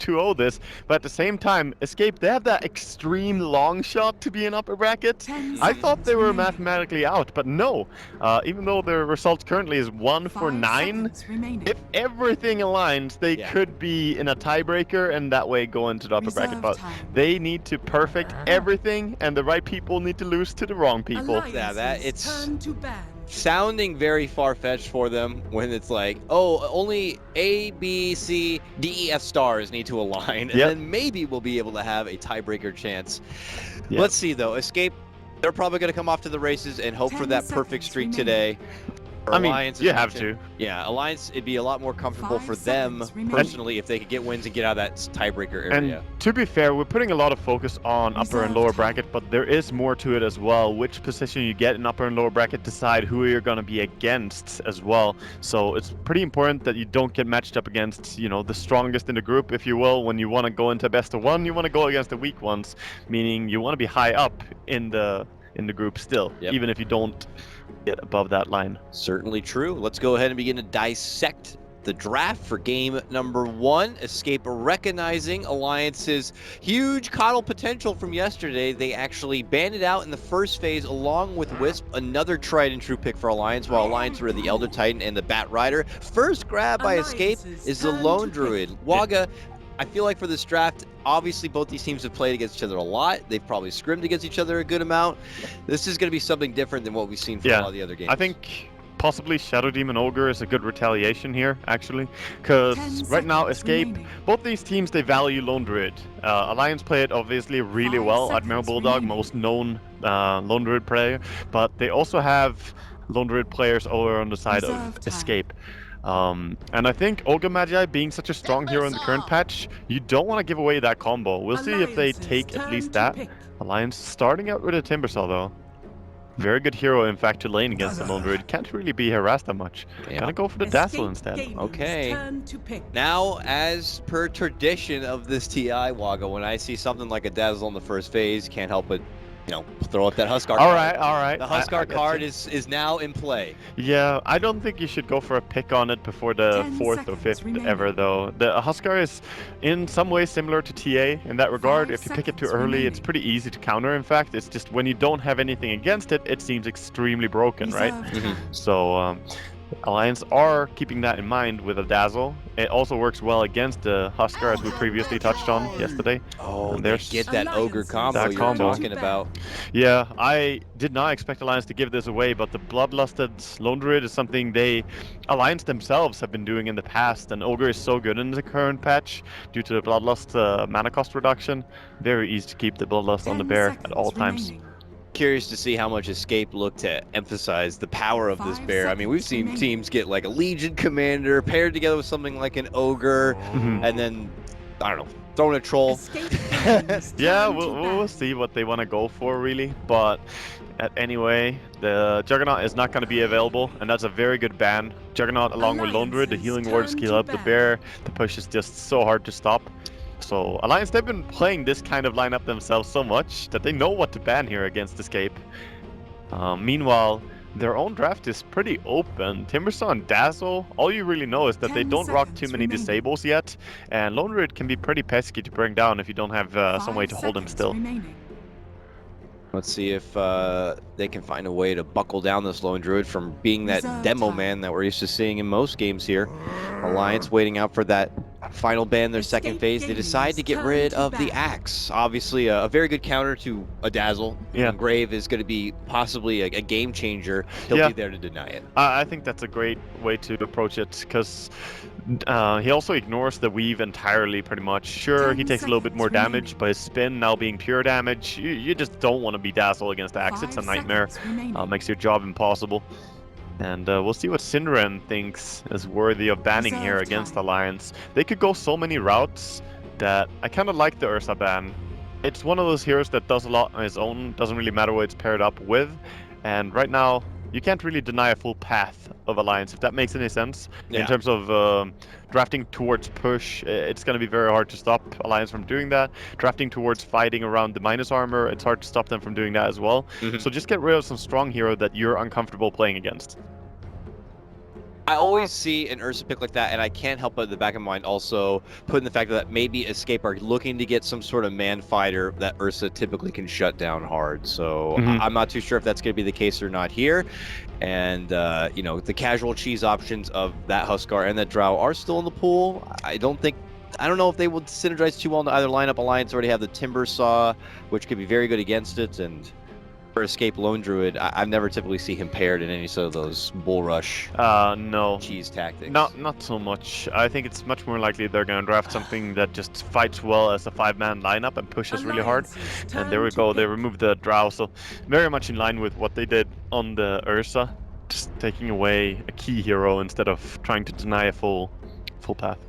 2-0 this, but at the same time, Escape, they have that extreme long shot to be in upper bracket. I thought they were mathematically out, but no. Even though their result currently is 1 for 9, if everything aligns, they could be in a tiebreaker and that way go into the upper bracket. But they need to perfect everything, and the right people need to lose to the wrong people. Yeah, it's sounding very far-fetched for them when it's like, oh, only A, B, C, D, E, F stars need to align, and then maybe we'll be able to have a tiebreaker chance. Let's see, though. Escape, they're probably going to come off to the races and hope for that perfect streak today. I mean, you have to. Yeah, Alliance, it'd be a lot more comfortable for them personally if they could get wins and get out of that tiebreaker area. And to be fair, we're putting a lot of focus on upper and lower bracket, but there is more to it as well. Which position you get in upper and lower bracket decide who you're going to be against as well. So it's pretty important that you don't get matched up against, you know, the strongest in the group, if you will. When you want to go into best of one, you want to go against the weak ones, meaning you want to be high up in the group still, even if you don't get above that line. Certainly true. Let's go ahead and begin to dissect the draft for game number 1. Escape recognizing Alliance's huge coddle potential from yesterday. They actually banded out in the first phase along with Wisp, another tried and true pick for Alliance, while Alliance were the Elder Titan and the Bat Rider. First grab by Escape is the Lone Druid. Waga, I feel like for this draft, obviously both these teams have played against each other a lot. They've probably scrimmed against each other a good amount. This is going to be something different than what we've seen from a lot of the other games. I think possibly Shadow Demon Ogre is a good retaliation here, actually, because right now Escape, both these teams, they value Lone Druid. Alliance play it obviously really well. Admiral Bulldog, most known Lone Druid player, but they also have Lone Druid players over on the side of Escape. And I think Ogre Magi being such a strong hero in the current patch, you don't want to give away that combo. We'll see if they take at least that. Alliance starting out with a Timbersaw though. Very good hero, in fact, to lane against the Lone Druid. Can't really be harassed that much. Gonna go for the Dazzle instead. Okay. Now, as per tradition of this TI, Waga, when I see something like a Dazzle in the first phase, can't help but, you know, throw up that Huskar card. All right. The Huskar card is now in play. Yeah, I don't think you should go for a pick on it before the 4th or 5th ever, though. The Huskar is in some ways similar to TA in that regard. If you pick it too early, it's pretty easy to counter, in fact. It's just when you don't have anything against it, it seems extremely broken, right? So, Alliance are keeping that in mind with a Dazzle. It also works well against the Huskar, as we previously touched on yesterday. Oh, they get that Ogre combo you're talking about. Yeah, I did not expect Alliance to give this away, but the Bloodlusted Lone Druid is something Alliance themselves have been doing in the past, and Ogre is so good in the current patch due to the Bloodlust mana cost reduction. Very easy to keep the Bloodlust on the bear at all times. Curious to see how much Escape look to emphasize the power of this bear. I mean, we've seen teams get like a Legion Commander paired together with something like an Ogre, and then, I don't know, throwing a Troll. Yeah, we'll see what they want to go for, really. But anyway, the Juggernaut is not going to be available, and that's a very good ban. Juggernaut along with Lone Druid, the healing ward skill up the bear. The push is just so hard to stop. So Alliance, they've been playing this kind of lineup themselves so much that they know what to ban here against Escape. Meanwhile, their own draft is pretty open. Timbersaw and Dazzle, all you really know is that they don't rock too many disables yet, and Lone Druid can be pretty pesky to bring down if you don't have some way to hold him still. Let's see if they can find a way to buckle down this Lone Druid from being that demo man that we're used to seeing in most games here. Alliance waiting out for that final ban, their second phase. They decide to get rid of the Axe. Obviously, a very good counter to a Dazzle. Yeah. Grave is going to be possibly a game changer. He'll be there to deny it. I think that's a great way to approach it, because he also ignores the weave entirely, pretty much. Sure, he takes a little bit more damage, but his spin now being pure damage, you just don't want to be Dazzle against Axe. It's a nightmare. Makes your job impossible. And we'll see what Synderen thinks is worthy of banning here against Alliance. They could go so many routes that I kind of like the Ursa ban. It's one of those heroes that does a lot on his own, doesn't really matter what it's paired up with. And right now, you can't really deny a full path of Alliance, if that makes any sense. In terms of drafting towards push, it's going to be very hard to stop Alliance from doing that. Drafting towards fighting around the minus armor, it's hard to stop them from doing that as well. So just get rid of some strong hero that you're uncomfortable playing against. I always see an Ursa pick like that, and I can't help but in the back of my mind also put in the fact that maybe Escape are looking to get some sort of man fighter that Ursa typically can shut down hard. So I'm not too sure if that's going to be the case or not here. And, you know, the casual cheese options of that Huskar and that Drow are still in the pool. I don't know if they would synergize too well in either lineup. Alliance already have the Timber Saw, which could be very good against it, and for Escape Lone Druid, I've never typically see him paired in any sort of those bull rush no. cheese tactics. Not so much. I think it's much more likely they're going to draft something that just fights well as a 5-man lineup and pushes really hard. And there we go, they removed the Drow, so very much in line with what they did on the Ursa, just taking away a key hero instead of trying to deny a full path.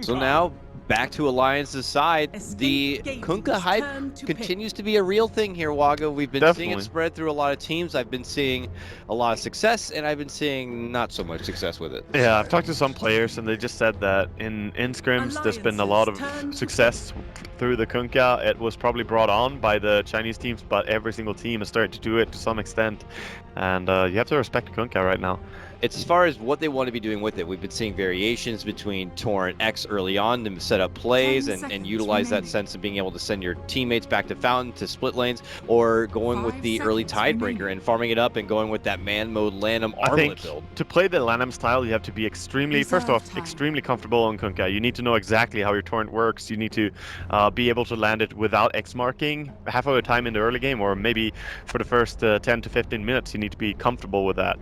So now, back to Alliance's side, the Kunkka hype continues to be a real thing here, Waga. We've been seeing it spread through a lot of teams. I've been seeing a lot of success, and I've been seeing not so much success with it. Yeah, I've talked to some players, and they just said that in scrims, there's been a lot of success through the Kunkka. It was probably brought on by the Chinese teams, but every single team has started to do it to some extent. And you have to respect Kunkka right now. It's as far as what they want to be doing with it. We've been seeing variations between Torrent X early on to set up plays and utilize that sense of being able to send your teammates back to Fountain to split lanes, or going with the early Tidebreaker and farming it up and going with that man mode Lanham Armlet build. To play the Lanham style, you have to be extremely comfortable on Kunkka. You need to know exactly how your Torrent works. You need to be able to land it without X marking half of the time in the early game, or maybe for the first 10 to 15 minutes, you need to be comfortable with that.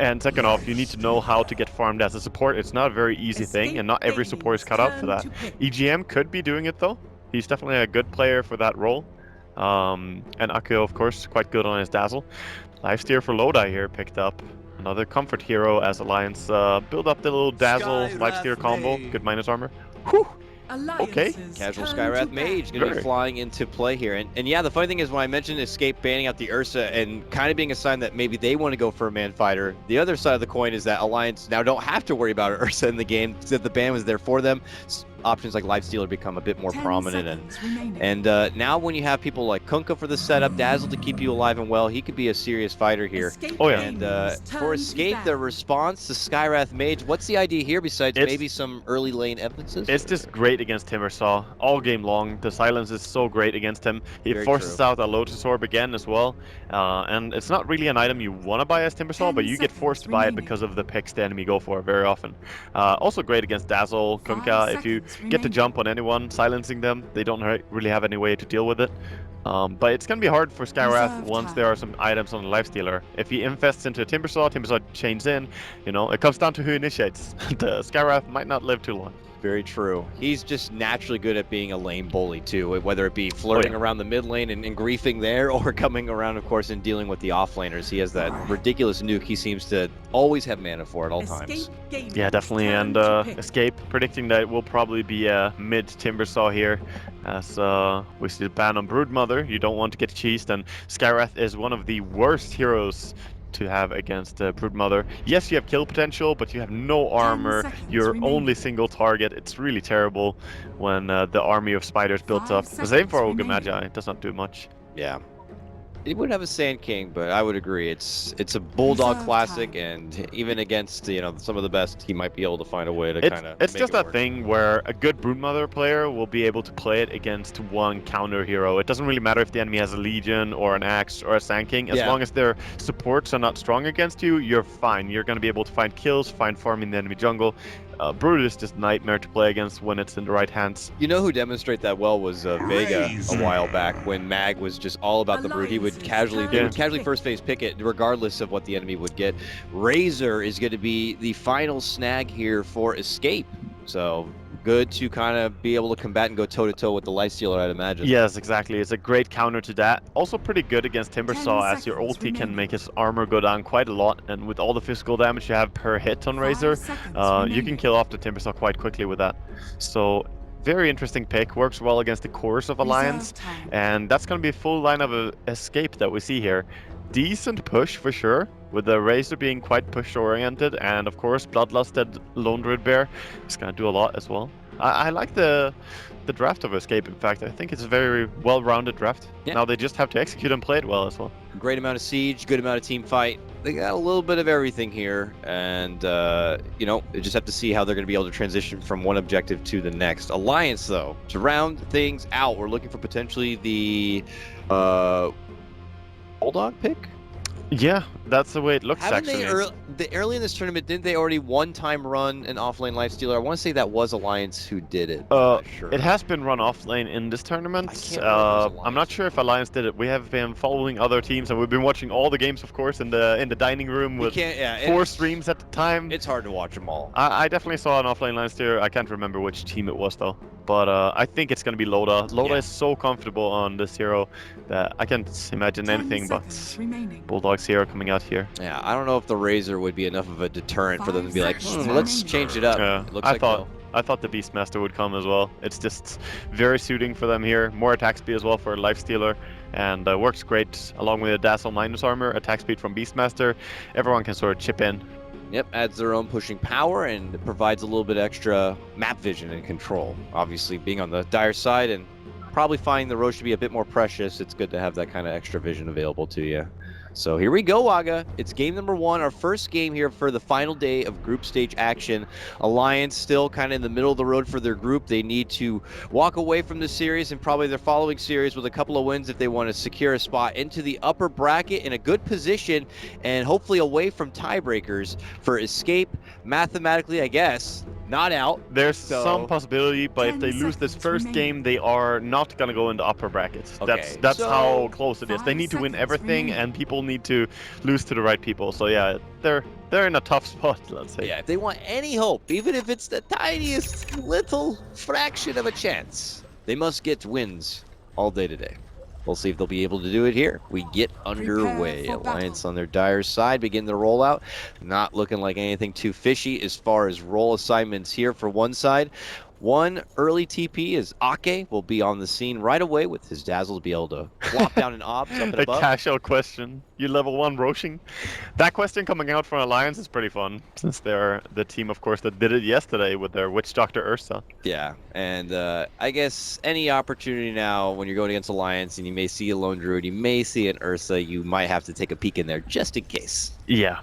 And second off, you need to know how to get farmed as a support. It's not a very easy thing, and not every support is cut out for that. EGM could be doing it, though. He's definitely a good player for that role. And Akio, of course, quite good on his Dazzle. Lifesteal for Lodi here picked up. Another comfort hero as Alliance build up the little Dazzle Lifesteal combo. Good minus armor. Whew. Okay. Casual Skywrath Mage going to be flying into play here. And yeah, the funny thing is when I mentioned Escape banning out the Ursa and kind of being a sign that maybe they want to go for a man fighter, the other side of the coin is that Alliance now don't have to worry about Ursa in the game because the ban was there for them. Options like Lifestealer become a bit more prominent, and now when you have people like Kunkka for the setup, Dazzle to keep you alive and well, he could be a serious fighter here. Oh yeah. And for Escape, the response to Skywrath Mage, what's the idea here besides maybe some early lane emphasis? It's just great against Timbersaw all game long. The silence is so great against him. He forces out a Lotus Orb again as well, and it's not really an item you want to buy as Timbersaw, but you get forced to buy it because of the picks the enemy go for very often. Also great against Dazzle, Kunkka. If you get to jump on anyone, silencing them, they don't really have any way to deal with it. But it's going to be hard for Skywrath once there are some items on the Lifestealer. If he invests into a Timbersaw chains in, you know, it comes down to who initiates. The Skywrath might not live too long. Very true. He's just naturally good at being a lane bully too, whether it be flirting around the mid lane and griefing there, or coming around, of course, and dealing with the offlaners. He has that ridiculous nuke he seems to always have mana for at all times. Yeah, definitely. And Escape predicting that it will probably be a mid Timbersaw here, as we see the ban on Broodmother. You don't want to get cheesed, and Skywrath is one of the worst heroes to have against Broodmother. Yes, you have kill potential, but you have no armor. You're only single target. It's really terrible when the army of spiders builds up. The same for Ogre Magi. It does not do much. Yeah. It would have a Sand King, but I would agree it's a Bulldog classic, and even against some of the best, he might be able to find a way to kind of. It's just that thing where a good Broodmother player will be able to play it against one counter hero. It doesn't really matter if the enemy has a Legion or an Axe or a Sand King. As long as their supports are not strong against you, you're fine. You're going to be able to find kills, find farm in the enemy jungle. Brood is just nightmare to play against when it's in the right hands. You know who demonstrated that well was Vega a while back when Mag was just all about the Brood. He would casually first phase pick it regardless of what the enemy would get. Razor is going to be the final snag here for Escape. So good to kind of be able to combat and go toe-to-toe with the Lifestealer, I'd imagine. Yes, exactly. It's a great counter to that. Also pretty good against Timbersaw, as your ulti can make his armor go down quite a lot, and with all the physical damage you have per hit on Razor, you can kill off the Timbersaw quite quickly with that. So very interesting pick, works well against the cores of Alliance, and that's going to be a full line of Escape that we see here. Decent push for sure, with the Razor being quite push-oriented, and of course Bloodlusted Lone Druid Bear is going to do a lot as well. I like the draft of Escape, in fact. I think it's a very well-rounded draft. Yeah. Now they just have to execute and play it well as well. Great amount of siege, good amount of team fight. they got a little bit of everything here, and you know, they just have to see how they're going to be able to transition from one objective to the next. Alliance, though, to round things out, we're looking for potentially the Bulldog pick. Yeah, that's the way it looks. Haven't actually, they early in this tournament? Didn't they already one time run an offlane lifestealer? I want to say that was Alliance who did it. I'm not sure. it has been run off lane in this tournament. I can't remember if it was I'm not sure if Alliance did it. We have been following other teams, and we've been watching all the games, of course, in the dining room with four streams at the time. It's hard to watch them all. I definitely saw an offlane lane steer. I can't remember which team it was though. But I think it's going to be Loda. Loda is so comfortable on this hero that I can't imagine anything but Bulldog's hero coming out here. Yeah, I don't know if the Razor would be enough of a deterrent for them to be like, let's change it up. Yeah, It looks like I thought the Beastmaster would come as well. It's just very suiting for them here. More attack speed as well for a Lifestealer, and works great along with a Dazzle minus armor, attack speed from Beastmaster. Everyone can sort of chip in. Yep, adds their own pushing power and provides a little bit extra map vision and control. Obviously, being on the Dire side and probably finding the Roche to be a bit more precious, it's good to have that kind of extra vision available to you. So here we go, Aga. It's game number 1, our first game here for the final day of group stage action. Alliance still kind of in the middle of the road for their group. They need to walk away from the series and probably their following series with a couple of wins if they want to secure a spot into the upper bracket in a good position and hopefully away from tiebreakers for Escape. Mathematically, I guess, not out. There's some possibility, but if they lose this first game, they are not going to go into upper brackets. Okay. That's how close it is. They need to win everything, and people need to lose to the right people. So yeah, they're in a tough spot, let's say. Yeah, if they want any hope, even if it's the tiniest little fraction of a chance, they must get wins all day today. We'll see if they'll be able to do it here. We get underway. Alliance on their Dire side begin the rollout. Not looking like anything too fishy as far as role assignments here for one side. One early TP is Ake will be on the scene right away with his Dazzle to be able to plop down an obs up and above. A casual question. You level 1 Roshing? That question coming out from Alliance is pretty fun, since they're the team, of course, that did it yesterday with their Witch Doctor Ursa. Yeah, and I guess any opportunity now when you're going against Alliance and you may see a Lone Druid, you may see an Ursa, you might have to take a peek in there just in case. Yeah,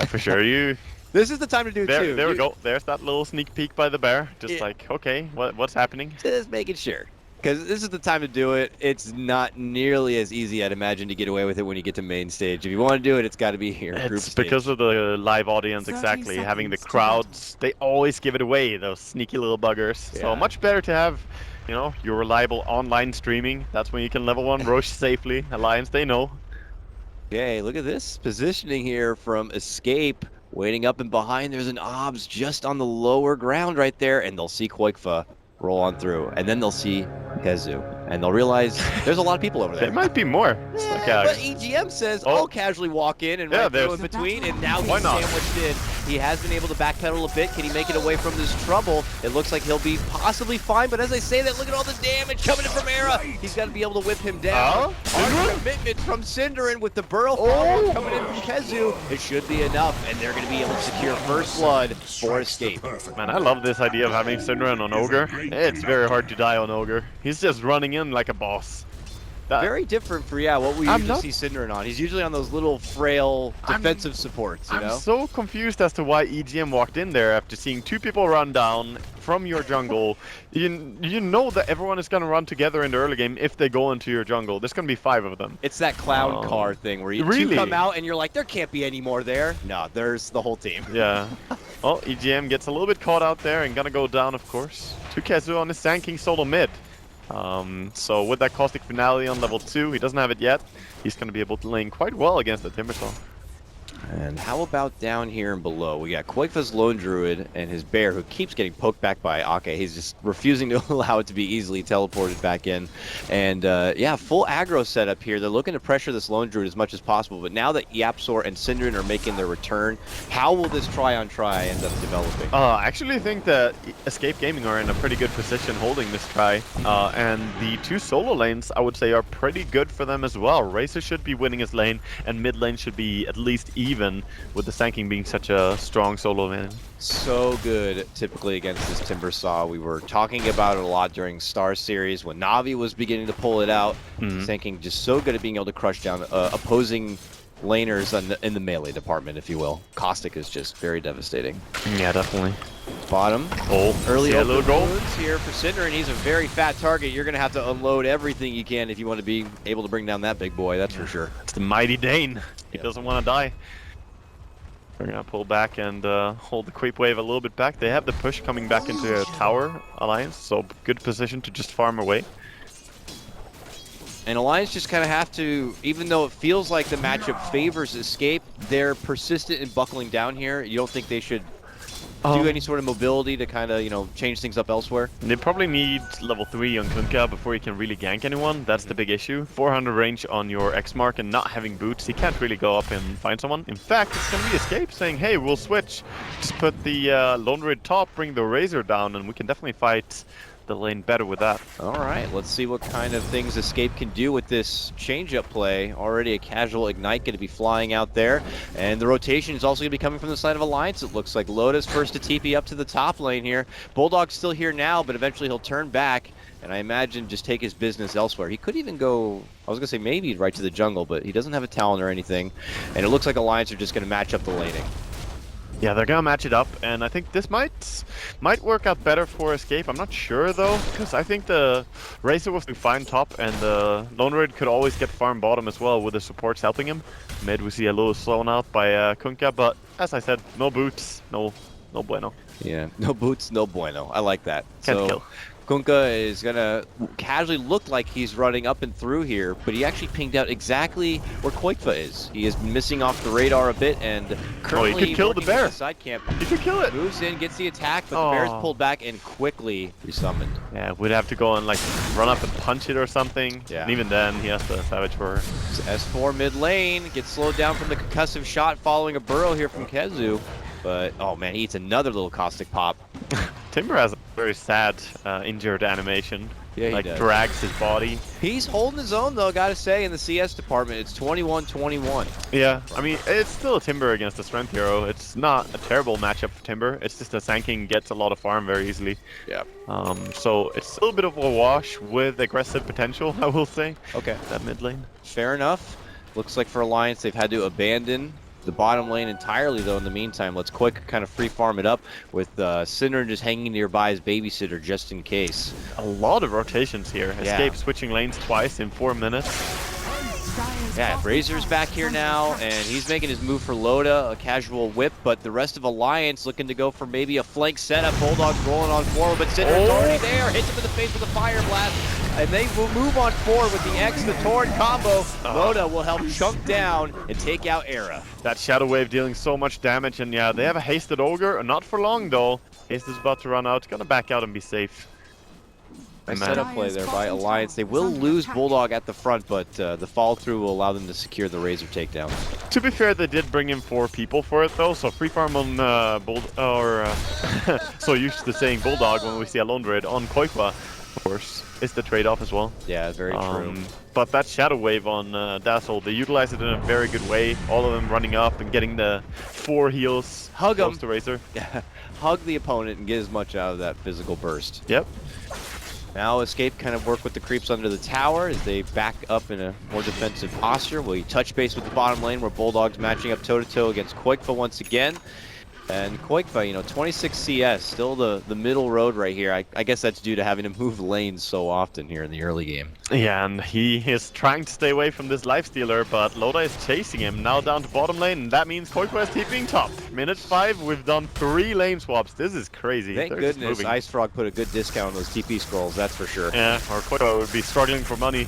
for sure. This is the time to do it too. There we go. There's that little sneak peek by the bear. Just like, okay, what's happening? Just making sure. Because this is the time to do it. It's not nearly as easy, I'd imagine, to get away with it when you get to main stage. If you want to do it, it's got to be here. It's because of the live audience, exactly. Having the crowds, they always give it away, those sneaky little buggers. Yeah. So much better to have, you know, your reliable online streaming. That's when you can level 1 Roche safely. Alliance, they know. Okay, look at this positioning here from Escape. Waiting up and behind, there's an obs just on the lower ground right there, and they'll see Koikfa roll on through, and then they'll see Kezu, and they'll realize there's a lot of people over there. There might be more. Yeah, but EGM says, I'll casually walk in and right through in between, and now he's sandwiched in. He has been able to backpedal a bit. Can he make it away from this trouble? It looks like he'll be possibly fine, but as I say that, look at all the damage coming in from Era. He's got to be able to whip him down. Hard commitment from Cinderin with the Burrow follow coming in from Kezu. It should be enough, and they're going to be able to secure first blood for Escape. Man, I love this idea of having Cinderin on Ogre. It's very hard to die on Ogre. He's just running in like a boss. Very different for, what we usually see Cinderin on. He's usually on those little frail defensive supports, you know? I'm so confused as to why EGM walked in there after seeing 2 people run down from your jungle. You know that everyone is going to run together in the early game if they go into your jungle. There's going to be 5 of them. It's that clown car thing where you come out and you're like, there can't be any more there. No, there's the whole team. Yeah. Well, EGM gets a little bit caught out there and going to go down, of course. To Kezu on his Sand King solo mid. So with that Caustic Finale on level 2, he doesn't have it yet. He's going to be able to lane quite well against the Timbersaw. And how about down here and below? We got Koikfa's Lone Druid and his bear who keeps getting poked back by Ake. He's just refusing to allow it to be easily teleported back in. And full aggro setup here. They're looking to pressure this Lone Druid as much as possible. But now that Yapsor and Cinderin are making their return, how will this try end up developing? I actually think that Escape Gaming are in a pretty good position holding this try. And the 2 solo lanes, I would say, are pretty good for them as well. Razor should be winning his lane, and mid lane should be at least even with the Sand King being such a strong solo man. So good typically against this Timbersaw. We were talking about it a lot during Star Series when Na'Vi was beginning to pull it out. Sand King just so good at being able to crush down opposing laners in the melee department, if you will. Caustic is just very devastating. Yeah, definitely. Bottom. Early open wounds here for Cinder, and he's a very fat target. You're going to have to unload everything you can if you want to be able to bring down that big boy, that's for sure. It's the mighty Dane. He doesn't want to die. They're going to pull back and hold the creep wave a little bit back. They have the push coming back into a tower alliance, so good position to just farm away. And Alliance just kind of have to, even though it feels like the matchup favors Escape, they're persistent in buckling down here. You don't think they should do any sort of mobility to kind of, you know, change things up elsewhere? They probably need level 3 on Kunkka before he can really gank anyone. That's the big issue. 400 range on your X mark and not having boots, he can't really go up and find someone. In fact, it's going to be Escape saying, hey, we'll switch. Just put the Lone Raid top, bring the Razor down, and we can definitely fight the lane better with that. All right, let's see what kind of things Escape can do with this change-up play. Already a casual Ignite going to be flying out there. And the rotation is also going to be coming from the side of Alliance, it looks like. Lotus first to TP up to the top lane here. Bulldog's still here now, but eventually he'll turn back. And I imagine just take his business elsewhere. He could even go, I was going to say maybe right to the jungle, but he doesn't have a talent or anything. And it looks like Alliance are just going to match up the laning. Yeah, they're gonna match it up, and I think this might work out better for Escape. I'm not sure though, because I think the Razor was to find top, and the Lone Raid could always get farm bottom as well with the supports helping him. Mid we see a little slown out by Kunkka, but as I said, no boots, no bueno. Yeah, no boots, no bueno. I like that. Can't kill. Kunkka is gonna casually look like he's running up and through here, but he actually pinged out exactly where Koikfa is. He has been missing off the radar a bit, and currently he could kill the bear. Side camp. He could kill it. Moves in, gets the attack, but the bear's pulled back and quickly resummoned. Yeah, we'd have to go and like run up and punch it or something. Yeah. And even then, he has the Savage for her. S4 mid lane gets slowed down from the concussive shot following a burrow here from Kezu. But, oh man, he eats another little caustic pop. Timber has a very sad injured animation. Yeah, he like does. drags his body. He's holding his own though, gotta say, in the CS department. It's 21-21. Yeah, I mean, it's still a Timber against a Strength hero. It's not a terrible matchup for Timber. It's just that Sand gets a lot of farm very easily. Yeah. So it's a little bit of a wash with aggressive potential, I will say. Okay. That mid lane. Fair enough. Looks like for Alliance, they've had to abandon the bottom lane entirely, though. In the meantime, let's quick kind of free farm it up with Cinder just hanging nearby as babysitter just in case. A lot of rotations here. Yeah. Escape switching lanes twice in 4 minutes. Yeah, Razor's back here now, and he's making his move for Loda, a casual whip, but the rest of Alliance looking to go for maybe a flank setup. Bulldog's rolling on forward, but Cinder's already there. Hits him in the face with a fire blast, and they will move on forward with the X, the Torrent combo. Loda will help chunk down and take out Era. That Shadow Wave dealing so much damage, and yeah, they have a Hasted Ogre. Not for long, though. Haste is about to run out. Gonna back out and be safe. Nice setup play there by Alliance. They will lose Bulldog at the front, but the fall-through will allow them to secure the Razor takedown. To be fair, they did bring in 4 people for it, though, so free farm on so used to saying Bulldog when we see a Lone Raid on Koikwa, of course, is the trade-off as well. Yeah, very true. But that Shadow Wave on Dazzle, they utilize it in a very good way. All of them running up and getting the 4 heals. Hug him. To Razor. Hug the opponent and get as much out of that physical burst. Yep. Now Escape kind of work with the creeps under the tower as they back up in a more defensive posture. We touch base with the bottom lane where Bulldog's matching up toe-to-toe against Koikfa once again. And Koikfa, you know, 26 CS, still the middle road right here. I guess that's due to having to move lanes so often here in the early game. Yeah, and he is trying to stay away from this lifestealer, but Loda is chasing him. Now down to bottom lane, and that means Koikfa is TPing top. Minute 5, we've done 3 lane swaps. This is crazy. Thank goodness Ice Frog put a good discount on those TP scrolls, that's for sure. Yeah, or Koikfa would be struggling for money.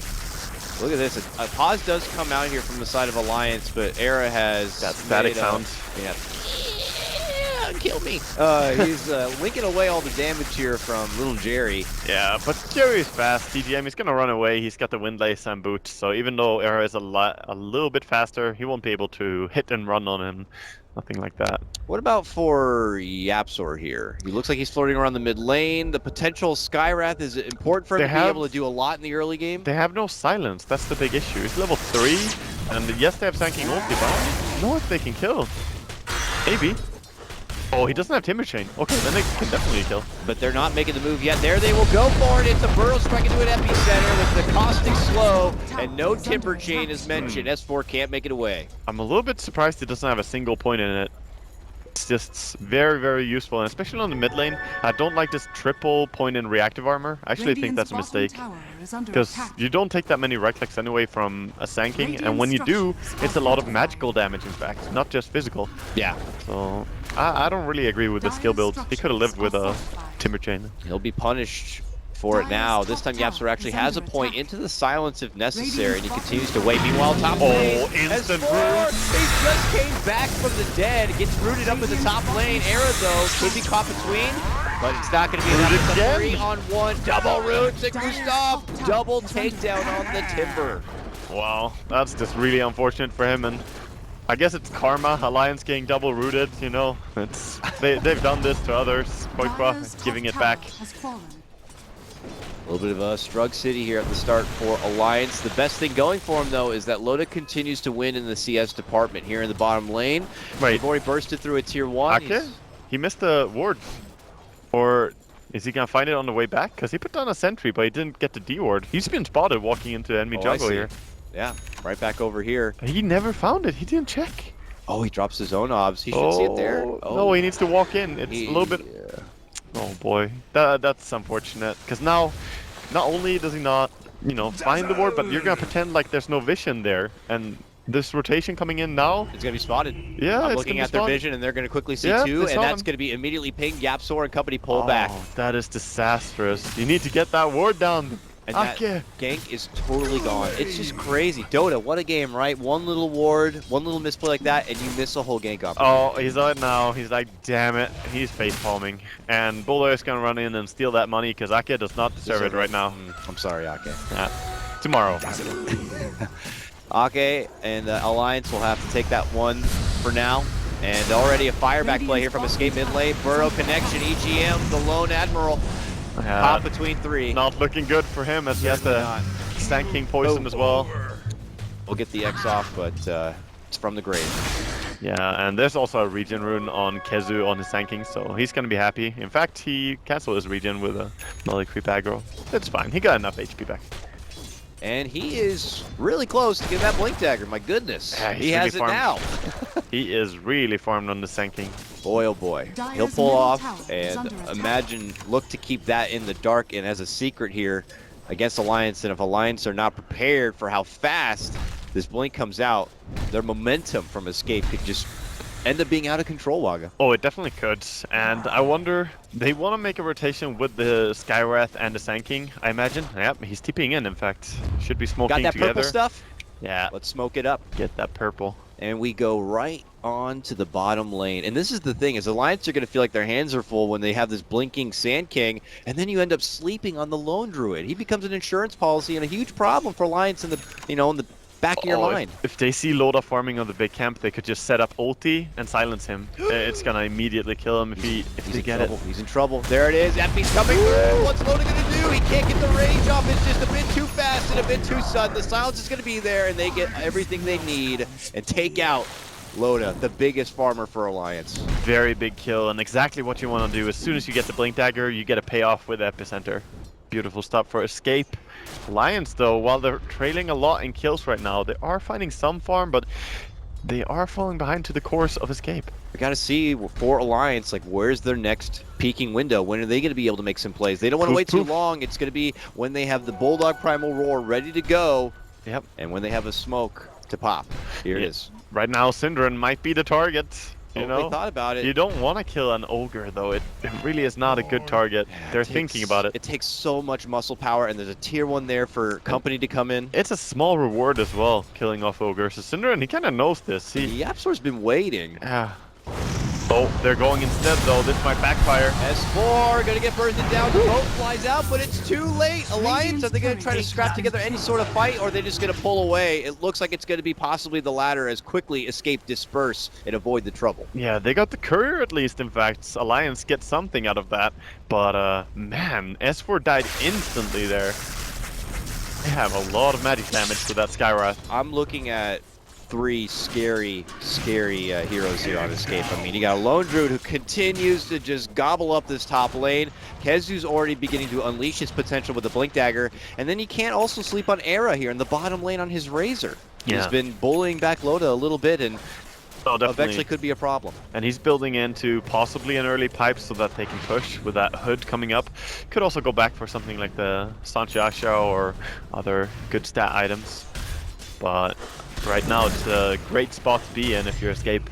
Look at this. A pause does come out here from the side of Alliance, but Era has... That static sound. Yeah. Kill me. He's linking away all the damage here from little Jerry. Yeah, but Jerry is fast. TGM, he's gonna run away. He's got the Windlace and boots, so even though Era is a little bit faster, he won't be able to hit and run on him. Nothing like that. What about for Yapsor here? He looks like he's floating around the mid lane. The potential Skywrath is important for him to be able to do a lot in the early game. They have no silence. That's the big issue. He's level 3, and yes, they have Sanking ulti, but I don't know if they can kill. Maybe. Oh, he doesn't have Timber Chain. Okay, then they can definitely kill. But they're not making the move yet. There they will go for it. It's a Burrow strike into an epicenter with the caustic slow, and no Timber Chain is mentioned. S4 can't make it away. I'm a little bit surprised it doesn't have a single point in it. It's just very, very useful, and especially on the mid lane. I don't like this triple point in reactive armor. I actually think that's a mistake. Because you don't take that many right clicks anyway from a Sand King, and when you do, it's a lot of magical damage in fact, not just physical. Yeah. So I don't really agree with the skill build. He could have lived with a Timber Chain. He'll be punished for it now. This time YapzOr actually has a point into the silence if necessary, and he continues to wait. Meanwhile, top lane, instant S4, he just came back from the dead, gets rooted up in the top lane. Era though could be caught between, but it's not going to be enough. It's a 3-on-1 double roots, and Gustav double takedown on the Timber. Wow, that's just really unfortunate for him, and I guess it's karma. Alliance getting double rooted, you know. It's they've dbo this to others. bo2 giving it back. A little bit of a Strug City here at the start for Alliance. The best thing going for him, though, is that Loda continues to win in the CS department here in the bottom lane. Right. They've already bursted through a tier 1. Okay. He missed the ward. Or is he going to find it on the way back? Because he put down a sentry, but he didn't get the D-ward. He's been spotted walking into enemy jungle here. Yeah, right back over here. He never found it. He didn't check. Oh, he drops his own obs. He should see it there. Oh. No, he needs to walk in. It's a little bit... Oh boy, that's unfortunate. Because now, not only does he not, you know, find the ward, but you're gonna pretend like there's no vision there. And this rotation coming in now, it's gonna be spotted. Yeah, I'm looking at their vision, and they're gonna quickly see two, and that's gonna be immediately ping. YapzOr and company pull back. That is disastrous. You need to get that ward down. And that gank is totally gone. It's just crazy. Dota, what a game, right? One little ward, one little misplay like that, and you miss a whole gank opportunity. Oh, he's out now. He's like, damn it. He's face palming. And bo2 is going to run in and steal that money because Ake does not deserve it right now. I'm sorry, Ake. Tomorrow. Ake and Alliance will have to take that one for now. And already a fireback play here from Escape mid lane. Burrow connection, EGM, the lone admiral. Pop between 3. Not looking good for him as he has the Sand King poison as well. We'll get the X off, but it's from the grave. Yeah, and there's also a regen rune on Kezu on his Sand King, so he's going to be happy. In fact, he canceled his regen with a melee creep aggro. It's fine. He got enough HP back. And he is really close to getting that Blink Dagger. My goodness. Yeah, he has it now. He is really farmed on the Sand King. Boy, oh boy. He'll pull off, and imagine, look to keep that in the dark and as a secret here against Alliance. And if Alliance are not prepared for how fast this Blink comes out, their momentum from Escape could just end up being out of control, Waga. Oh, it definitely could. And I wonder, they want to make a rotation with the Skywrath and the Sand King, I imagine. Yep, he's TPing in fact. Should be smoking together. Got that purple stuff? Yeah. Let's smoke it up. Get that purple. And we go right on to the bottom lane. And this is the thing, is Alliance are going to feel like their hands are full when they have this blinking Sand King, and then you end up sleeping on the Lone Druid. He becomes an insurance policy and a huge problem for Alliance in the, you know, in the back of your mind. If they see Loda farming on the big camp, they could just set up ulti and silence him. It's gonna immediately kill him if they get it. He's in trouble. There it is. Epi's coming through. What's Loda gonna do? He can't get the range off. It's just a bit too fast and a bit too sudden. The silence is gonna be there, and they get everything they need and take out Loda, the biggest farmer for Alliance. Very big kill, and exactly what you want to do. As soon as you get the Blink Dagger, you get a payoff with Epicenter. Beautiful stop for Escape. Alliance, though, while they're trailing a lot in kills right now, they are finding some farm, but they are falling behind to the course of Escape. We got to see for Alliance, like, where's their next peaking window? When are they going to be able to make some plays? They don't want to wait too long. It's going to be when they have the Bulldog Primal Roar ready to go. Yep. And when they have a smoke to pop. Here it is. Right now, Synderen might be the target. You know, they thought about it. You don't want to kill an ogre, though. It really is not a good target. They're thinking about it. It takes so much muscle power, and there's a tier 1 there for company to come in. It's a small reward as well, killing off ogres. So Synderen, he kind of knows this. YapzOr's been waiting. Yeah. Oh, they're going instead, though. This might backfire. S4 gonna get bursted down. The boat flies out, but it's too late. Alliance, are they gonna try to scrap together any sort of fight, or are they just gonna pull away? It looks like it's gonna be possibly the latter, as quickly Escape disperse and avoid the trouble. Yeah, they got the courier at least, in fact. Alliance gets something out of that. But, man, S4 died instantly there. They have a lot of magic damage to that Skywrath. I'm looking at three scary heroes here on Escape. I mean, you got a Lone Druid who continues to just gobble up this top lane. Kezu's already beginning to unleash his potential with the Blink Dagger. And then you can't also sleep on Era here in the bottom lane on his Razor. Yeah. He's been bullying back Loda a little bit, and eventually could be a problem. And he's building into possibly an early pipe so that they can push with that hood coming up. Could also go back for something like the Sanchiasha or other good stat items. But right now it's a great spot to be in if you're Escape.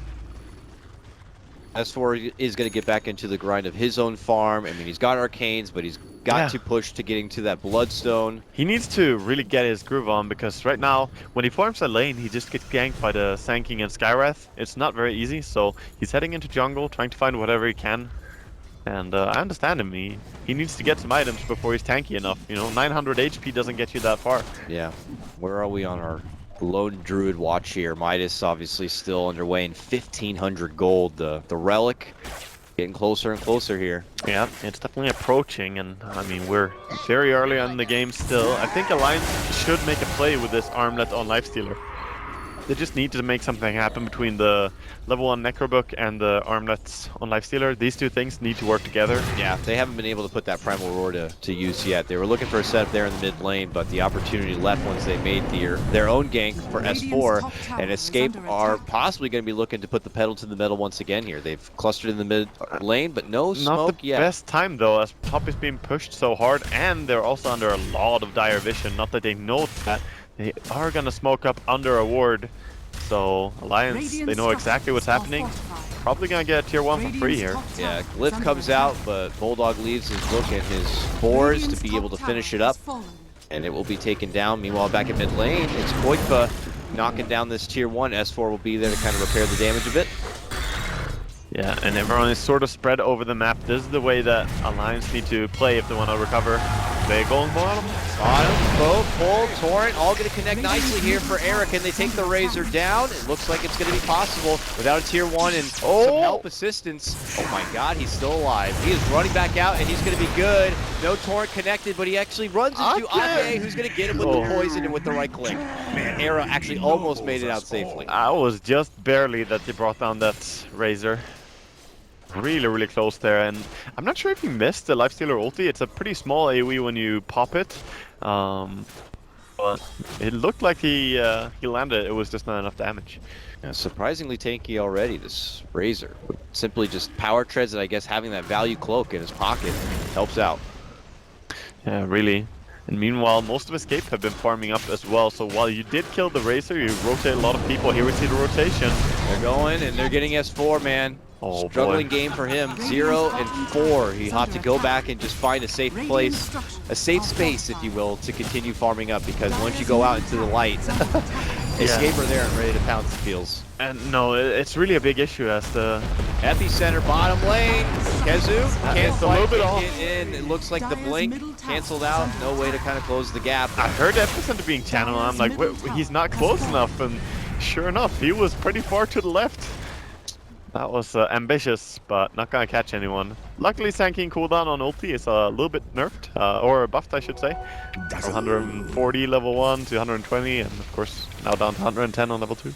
S4 is going to get back into the grind of his own farm. I mean, he's got Arcanes, but he's got to push to getting to that Bloodstone. He needs to really get his groove on, because right now, when he farms a lane, he just gets ganked by the Sanking and Skywrath. It's not very easy, so he's heading into jungle, trying to find whatever he can. And I understand him. He needs to get some items before he's tanky enough. You know, 900 HP doesn't get you that far. Yeah. Where are we on our Lone Druid watch here? Midas obviously still underway in 1,500 gold. The Relic getting closer and closer here. Yeah, it's definitely approaching, and I mean, we're very early on in the game still. I think Alliance should make a play with this armlet on Lifestealer. They just need to make something happen between the level 1 Necrobook and the armlets on Lifestealer. These two things need to work together. Yeah, they haven't been able to put that Primal Roar to use yet. They were looking for a setup there in the mid lane, but the opportunity left once they made their own gank for S4. And Escape are possibly going to be looking to put the pedal to the metal once again here. They've clustered in the mid lane, but no smoke Not the yet. best time though, as top is being pushed so hard, and they're also under a lot of dire vision. Not that they know that. They are going to smoke up under a ward. So, Alliance, they know exactly what's happening. Probably going to get a tier 1 for free here. Yeah, Glyph comes out, but Bulldog leaves his look at his fours to be able to finish it up. And it will be taken down. Meanwhile, back in mid lane, it's Koikfa knocking down this tier 1. S4 will be there to kind of repair the damage a bit. Yeah, and everyone is sort of spread over the map. This is the way that Alliance need to play if they want to recover. They going bottom. Bottom, both, full, Torrent, all going to connect nicely here for Eric, and they take the Razor down. It looks like it's going to be possible without a tier 1 and some help assistance. Oh my god, he's still alive. He is running back out, and he's going to be good. No Torrent connected, but he actually runs into Ake, who's going to get him with the poison and with the right click. Man, Era actually almost made it out safely. I was just barely that they brought down that Razor. Really, really close there, and I'm not sure if he missed the Lifestealer ulti. It's a pretty small AoE when you pop it, but it looked like he landed. It was just not enough damage. Yeah, surprisingly tanky already, this Razor. Simply just power treads, and I guess having that value cloak in his pocket helps out. Yeah, really. And meanwhile, most of Escape have been farming up as well, so while you did kill the Razor, you rotate a lot of people. Here we see the rotation. They're going, and they're getting S4, man. Oh, struggling boy. game for him. 0 and 4. He had to go back and just find a safe place, a safe space, if you will, to continue farming up, because once you go out into the light, Escape are there and ready to pounce, it feels. And no, it's really a big issue as the epicenter bottom lane. Kezu can't a little bit off. get in. It looks like the blink canceled out. No way to kind of close the gap. I heard epicenter being channeled, and I'm like, wait, he's not close enough, and sure enough, he was pretty far to the left. That was ambitious, but not gonna catch anyone. Luckily, Sanking cooldown on ulti is a little bit nerfed, or buffed, I should say. From 140 level 1 to 120, and of course, now down to 110 on level 2.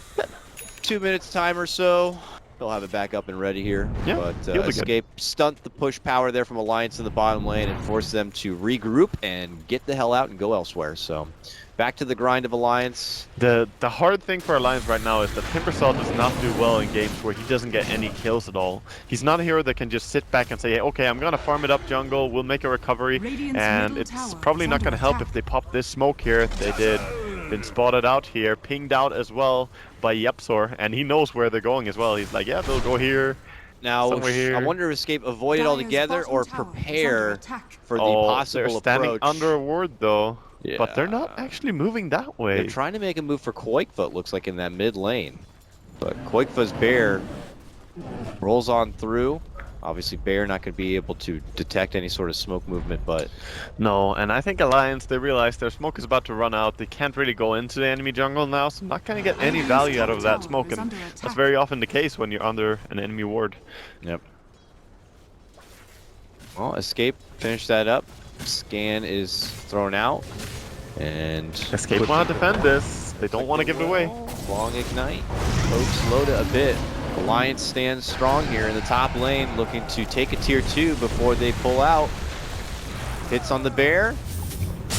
2 minutes time or so. They'll have it back up and ready here. Yeah, but Escape stunt the push power there from Alliance in the bottom lane and force them to regroup and get the hell out and go elsewhere. So back to the grind of Alliance. The hard thing for Alliance right now is that Timbersaw does not do well in games where he doesn't get any kills at all. He's not a hero that can just sit back and say, hey, okay, I'm gonna farm it up jungle, we'll make a recovery, and it's probably not gonna help if they pop this smoke here. They did. Been spotted out here, pinged out as well by Yepsor, and he knows where they're going as well. He's like, yeah, they'll go here. Now, somewhere here. I wonder if Escape avoid it altogether or prepare for the possible they're standing approach. under a ward though, Yeah. but they're not actually moving that way. They're trying to make a move for Koikfa, looks like, in that mid lane. But Koikfa's Bear rolls on through. Obviously, Bear not going to be able to detect any sort of smoke movement, but... No, and I think Alliance, they realize their smoke is about to run out. They can't really go into the enemy jungle now, so not going to get any value out of that smoke, and that's very often the case when you're under an enemy ward. Yep. Well, Escape finished that up. Scan is thrown out, and... Escape want to defend this. They don't want to give it away. Long ignite. Pokes Loda a bit. Alliance stands strong here in the top lane, looking to take a tier 2 before they pull out. Hits on the bear.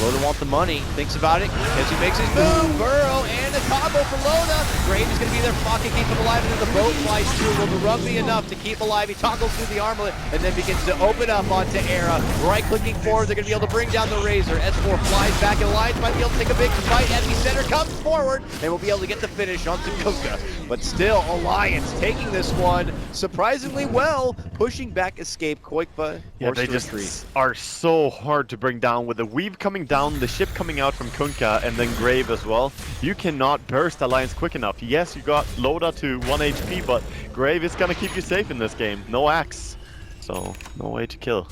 Loda wants the money, thinks about it, as he makes his move. Burrow and a combo for Loda. Grave is going to be there, fucking keep him alive, and then the boat flies through. Will the run be enough to keep alive? He toggles through the armlet and then begins to open up onto Era. Right-clicking forward, they're going to be able to bring down the Razor. S4 flies back, and Alliance might be able to take a big fight as the center comes forward, and will be able to get the finish onto Kunkka. But still, Alliance taking this one surprisingly well, pushing back Escape. Koikba, yeah, they just are so hard to bring down with the weave coming down, the ship coming out from Kunkka, and then Grave as well. You cannot burst Alliance quick enough. Yes, you got Loda to 1 HP, but Grave is gonna keep you safe in this game. No axe, so no way to kill.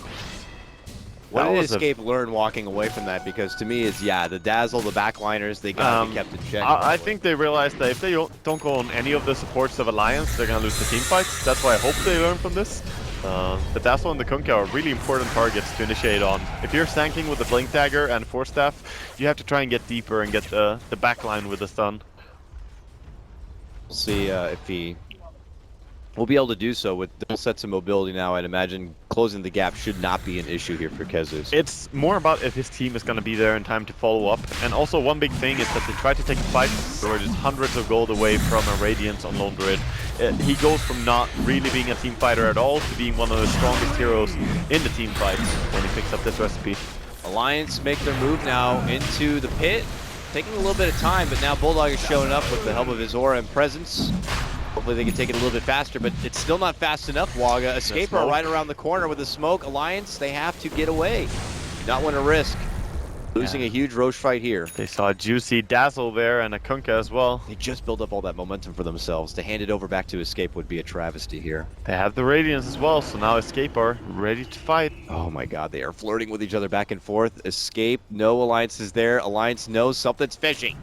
What did Escape learn walking away from that? Because to me, it's, yeah, the Dazzle, the backliners, they gotta be kept in check. I think they realized that if they don't go on any of the supports of Alliance, they're gonna lose the team fights. That's why I hope they learn from this. The Dazzle and the Kunkka are really important targets to initiate on. If you're tanking with the Blink Dagger and Force Staff, you have to try and get deeper and get the backline with the stun. We'll see if he will be able to do so with double sets of mobility now. I'd imagine closing the gap should not be an issue here for KheZu's. It's more about if his team is going to be there in time to follow up. And also one big thing is that they try to take a fight where it's hundreds of gold away from a Radiance on Lone Druid. He goes from not really being a team fighter at all to being one of the strongest heroes in the team fights when he picks up this recipe. Alliance make their move now into the pit. Taking a little bit of time, but now Bulldog is showing up with the help of his aura and presence. Hopefully they can take it a little bit faster, but it's still not fast enough, Waga. Escape are right around the corner with the smoke. Alliance, they have to get away. Do not want to risk losing a huge Roche fight here. They saw a juicy Dazzle there and a Kunkka as well. They just built up all that momentum for themselves. To hand it over back to Escape would be a travesty here. They have the Radiance as well, so now Escape are ready to fight. Oh my god, they are flirting with each other back and forth. Escape, no Alliance is there. Alliance knows something's fishy.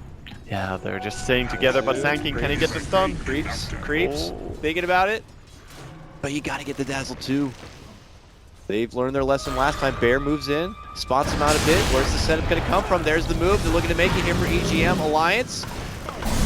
Yeah, they're just staying together, but Sanking, can he get the stun? Creeps, thinking about it. But you gotta get the Dazzle too. They've learned their lesson last time. Bear moves in, spots him out a bit. Where's the setup gonna come from? There's the move. They're looking to make it here for EGM. Alliance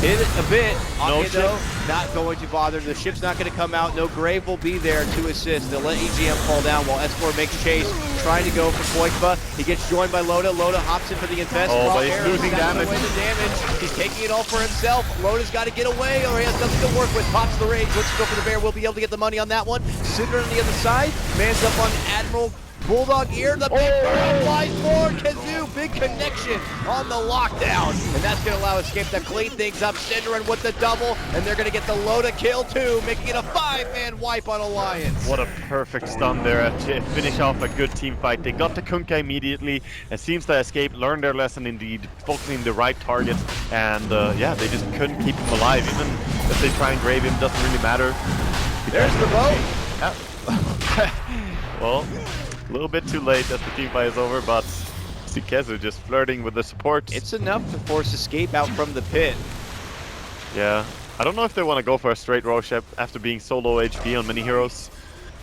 hit it a bit. No ship. Though, not going to bother. The ship's not going to come out. No Grave will be there to assist. They'll let EGM fall down while S4 makes chase, trying to go for Koikba. He gets joined by Loda. Loda hops in for the invest. Oh, but he's losing damage. Away the damage. He's taking it all for himself. Loda's got to get away, or he has nothing to work with. Pops the rage. Looks to go for the bear. We'll be able to get the money on that one. Cinder on the other side. Man's up on Admiral. Bulldog ear, the big burrow flies forward. KheZu, big connection on the lockdown. And that's going to allow Escape to clean things up. Synderen with the double, and they're going to get the Loda kill too, making it a 5-man wipe on Alliance. What a perfect stun there to finish off a good team fight. They got the Kunkka immediately. It seems that Escape learned their lesson indeed, focusing the right target. And yeah, they just couldn't keep him alive. Even if they try and grave him, doesn't really matter. There's the boat. Yeah. Well, a little bit too late as the team fight is over, but see KheZu just flirting with the support. It's enough to force Escape out from the pit. Yeah, I don't know if they want to go for a straight Roche after being so low HP on many heroes.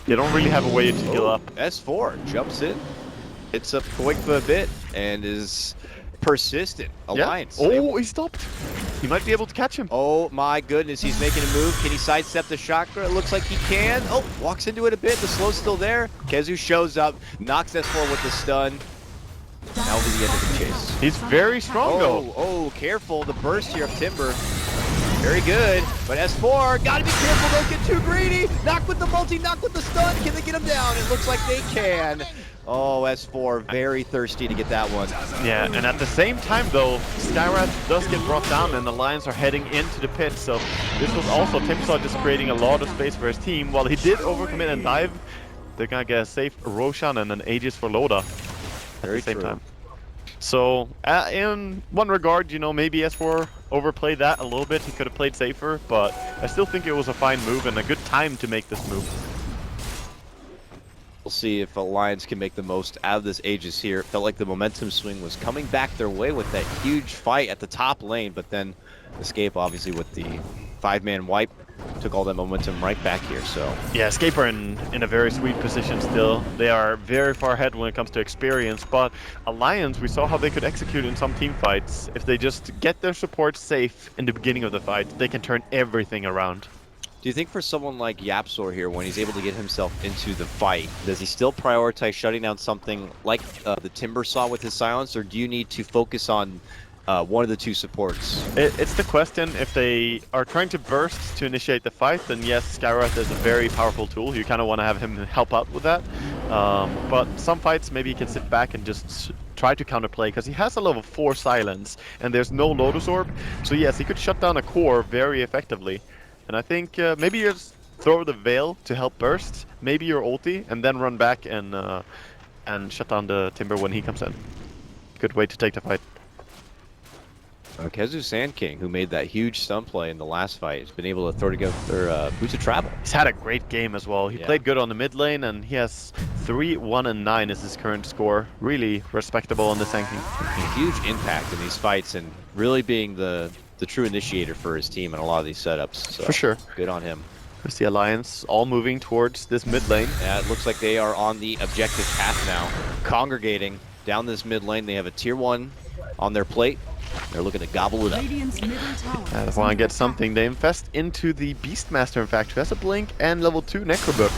They don't really have a way to heal up. S4 jumps in, hits up Koikba a bit, and is persistent. Alliance. Yeah. Oh, he stopped. He might be able to catch him. Oh my goodness, he's making a move. Can he sidestep the chakra? It looks like he can. Oh, walks into it a bit. The slow's still there. KheZu shows up, knocks S4 with the stun. Now to the end of the chase. He's very strong though. Oh, careful. The burst here of Timber. Very good. But S4, gotta be careful. Don't get too greedy. Knock with the multi, knock with the stun. Can they get him down? It looks like they can. Oh, S4, very thirsty to get that one. Yeah, and at the same time though, Skywrath does get brought down and the Lions are heading into the pit, so this was also Timsaw just creating a lot of space for his team. While he did overcommit and dive, they're gonna get a safe Roshan and an Aegis for Loda at the same time. So, in one regard, you know, maybe S4 overplayed that a little bit. He could have played safer, but I still think it was a fine move and a good time to make this move. We'll see if Alliance can make the most out of this Aegis here. It felt like the momentum swing was coming back their way with that huge fight at the top lane, but then Escape obviously with the 5-man wipe took all that momentum right back here. So yeah, Escape are in a very sweet position still. They are very far ahead when it comes to experience, but Alliance, we saw how they could execute in some team fights. If they just get their support safe in the beginning of the fight, they can turn everything around. do you think for someone like Yapsor here, when he's able to get himself into the fight, does he still prioritize shutting down something like the Timber Saw with his silence, or do you need to focus on one of the two supports? It's the question. If they are trying to burst to initiate the fight, then yes, Skywrath is a very powerful tool. You kind of want to have him help out with that. But some fights, maybe he can sit back and just try to counterplay, because he has a level 4 silence, and there's no Lotus Orb. So yes, he could shut down a core very effectively. And I think maybe you just throw the Veil to help burst, maybe your ulti, and then run back and shut down the Timber when he comes in. Good way to take the fight. Kezu Sand King, who made that huge stun play in the last fight, has been able to throw together Boots of Travel. He's had a great game as well. He played good on the mid lane, and he has 3, 1, and 9 is his current score. Really respectable on the tanking. A huge impact in these fights, and really being the true initiator for his team in a lot of these setups. So for sure. Good on him. There's the Alliance all moving towards this mid lane. Yeah, it looks like they are on the objective path now. Congregating down this mid lane. They have a tier 1 on their plate. They're looking to gobble it up. They want to get something. They invest into the Beastmaster, in fact, who has a Blink and level 2 Necrobook.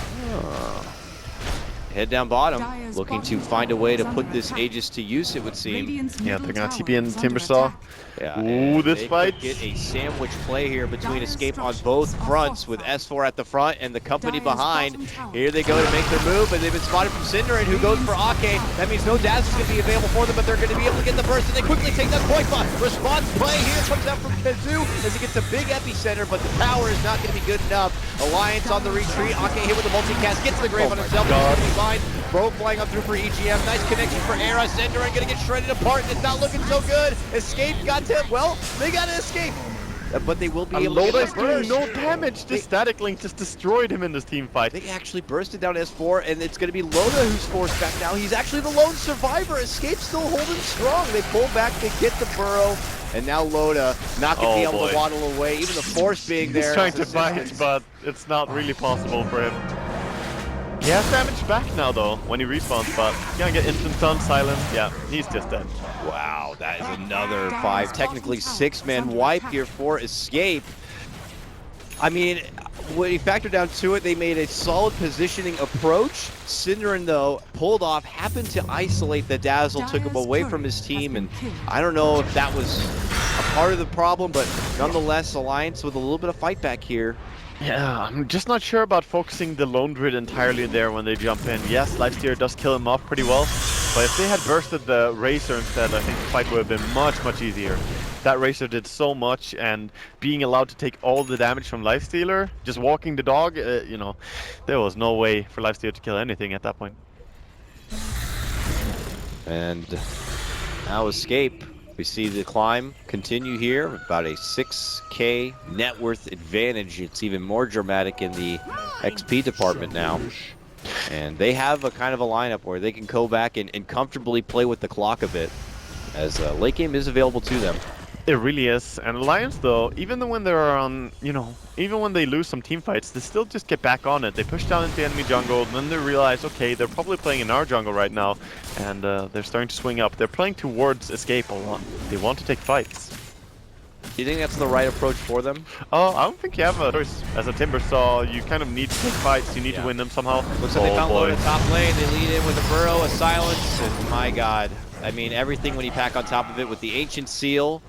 Head down bottom, looking to find a way to put this Aegis to use, it would seem. Yeah, they're going to TP in Timbersaw. Yeah, ooh, this fight. Get a sandwich play here between Escape on both fronts, with S4 at the front and the company behind. Here they go to make their move, and they've been spotted from Cinderin, who goes for Ake. That means no Daz is going to be available for them, but they're going to be able to get the burst, and they quickly take that point bot. Response play here comes out from Kezu as he gets a big epicenter, but the power is not going to be good enough. Alliance on the retreat. Ake hit with a multicast, gets the grave on himself. Bro flying up through for EGM. Nice connection for Era. Cinderin gonna get shredded apart, and it's not looking so good. Escape got to, well, they gotta escape. But they will be able to get the burst. No damage. The Static Link just destroyed him in this team fight. They actually bursted down S4, and it's going to be Loda who's forced back now. He's actually the lone survivor. Escape still holding strong. They pull back, they get the burrow, and now Loda not going to be able to waddle away. Even the force being there. He's trying to fight, but it's not really possible for him. He has damage back now, though, when he respawns, but he's going to get instant stun, silence. Yeah, he's just dead. Wow, that is another 5, technically 6-man wipe here for Escape. I mean, when you factor down to it, they made a solid positioning approach. Cinderin, though, pulled off, happened to isolate the Dazzle, took him away from his team, and I don't know if that was a part of the problem, but nonetheless, Alliance with a little bit of fight back here. Yeah, I'm just not sure about focusing the Lone Druid entirely there when they jump in. Yes, Lifesteal does kill him off pretty well, but if they had bursted the Razor instead, I think the fight would have been much, much easier. That Razor did so much, and being allowed to take all the damage from Lifestealer, just walking the dog, you know, there was no way for Lifestealer to kill anything at that point. And now Escape. We see the climb continue here, about a 6K net worth advantage. It's even more dramatic in the XP department now. And they have a kind of a lineup where they can go back and comfortably play with the clock a bit, as late game is available to them. It really is. And Alliance, though, even when they're on, you know, even when they lose some team fights, they still just get back on it. They push down into the enemy jungle, and then they realize, okay, they're probably playing in our jungle right now, and they're starting to swing up. They're playing towards Escape a lot. They want to take fights. Do you think that's the right approach for them? Oh, I don't think you have a choice. As a Timbersaw, you kind of need to take fights. You need to win them somehow. Looks like they found Loda top lane. They lead in with a burrow, a silence, and my god. I mean, everything when you pack on top of it with the Ancient Seal,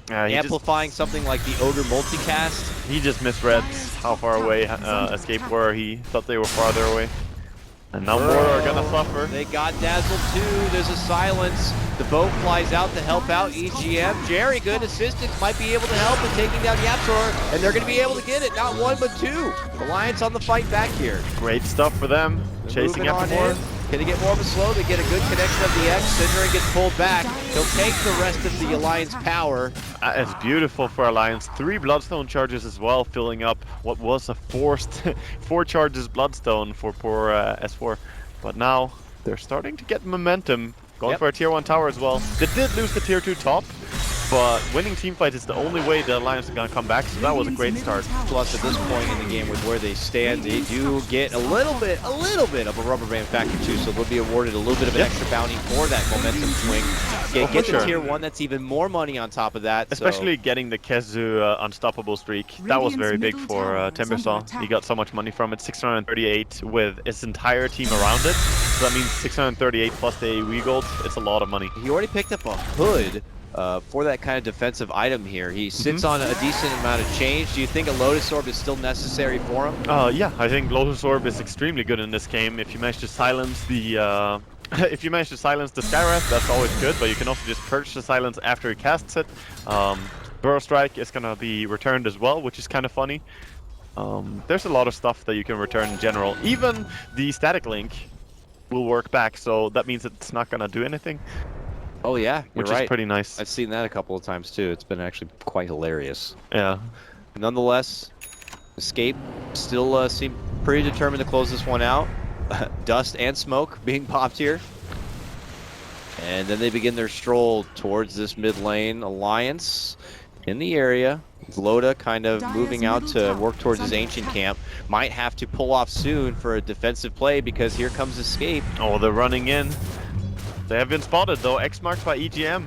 amplifying something like the Ogre multicast. He just misread how far away Escape were. He thought they were farther away. And now more are gonna suffer. They got Dazzle too. There's a silence. The boat flies out to help out EGM. Jerry, good assistance, might be able to help in taking down Yapsor, and they're gonna be able to get it. Not one, but two. Alliance on the fight back here. Great stuff for them. They're chasing after more. Can he get more of a slow? They get a good connection of the X. Cinderin gets pulled back. He'll take the rest of the Alliance power. It's beautiful for Alliance. 3 Bloodstone charges as well, filling up what was a forced 4 charges Bloodstone for poor S4. But now they're starting to get momentum. Going for a tier 1 tower as well. They did lose the tier 2 top, but winning team fight is the only way the Alliance is gonna come back. So that was a great start. Plus, at this point in the game, with where they stand, they do get a little bit of a rubber band factor too. So they'll be awarded a little bit of an extra bounty for that momentum swing. Get the tier 1. That's even more money on top of that. Especially getting the Kezu unstoppable streak. That was very big for Timbersaw. He got so much money from it. 638 with his entire team around it. So that means 638 plus the AoE gold. It's a lot of money. He already picked up a hood for that kind of defensive item here. He sits on a decent amount of change. Do you think a Lotus Orb is still necessary for him? Yeah, I think Lotus Orb is extremely good in this game. If you manage to silence the if you manage to silence the Skywrath, that's always good, but you can also just purge the silence after he casts it. Burrow Strike is gonna be returned as well, which is kind of funny. There's a lot of stuff that you can return in general. Even the static link will work back, so that means it's not gonna do anything. Oh yeah, which is pretty nice. I've seen that a couple of times too. It's been actually quite hilarious. Yeah. Nonetheless, Escape still seem pretty determined to close this one out. Dust and smoke being popped here. And then they begin their stroll towards this mid lane. Alliance in the area. Loda kind of moving out to work towards his ancient camp. Might have to pull off soon for a defensive play because here comes Escape. Oh, they're running in. They have been spotted though, X marked by EGM.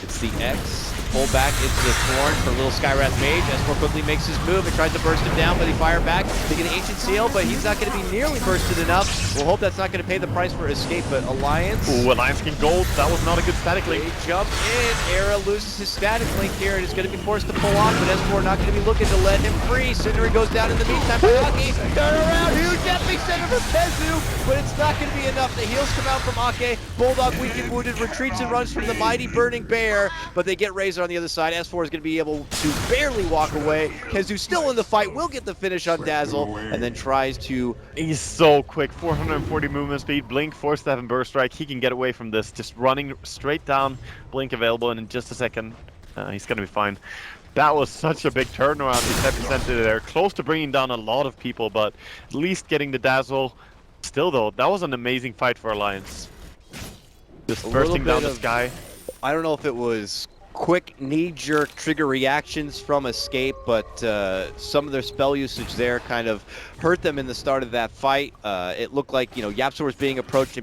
It's the X, the pull back into the Thorn for little Skywrath Mage. S4 quickly makes his move and tries to burst him down, but he fire back. They get an Ancient Seal, but he's not going to be nearly bursted enough. We'll hope that's not going to pay the price for Escape, but Alliance... Ooh, Alliance King Gold, that was not a good static link. They jump in, Era loses his static link here and is going to be forced to pull off, but S4 not going to be looking to let him free. Cindery goes down in the meantime for Ake. Turn around, huge epic center for Kezu, but it's not going to be enough. The heals come out from Ake. Bulldog weak and wounded, retreats and runs from the mighty Burning Bear, but they get Razor on the other side. S4 is going to be able to barely walk away. Kezu still in the fight, will get the finish on Dazzle, and then tries to... He's so quick, 440 movement speed, Blink, Force Staff, and Burst Strike. He can get away from this, just running straight down, Blink available, and in just a second, he's going to be fine. That was such a big turnaround he represented there. Close to bringing down a lot of people, but at least getting the Dazzle. Still though, that was an amazing fight for Alliance. Just bursting down the sky. I don't know if it was quick knee-jerk trigger reactions from Escape, but some of their spell usage there kind of hurt them in the start of that fight. It looked like, you know, Yapzor was being approached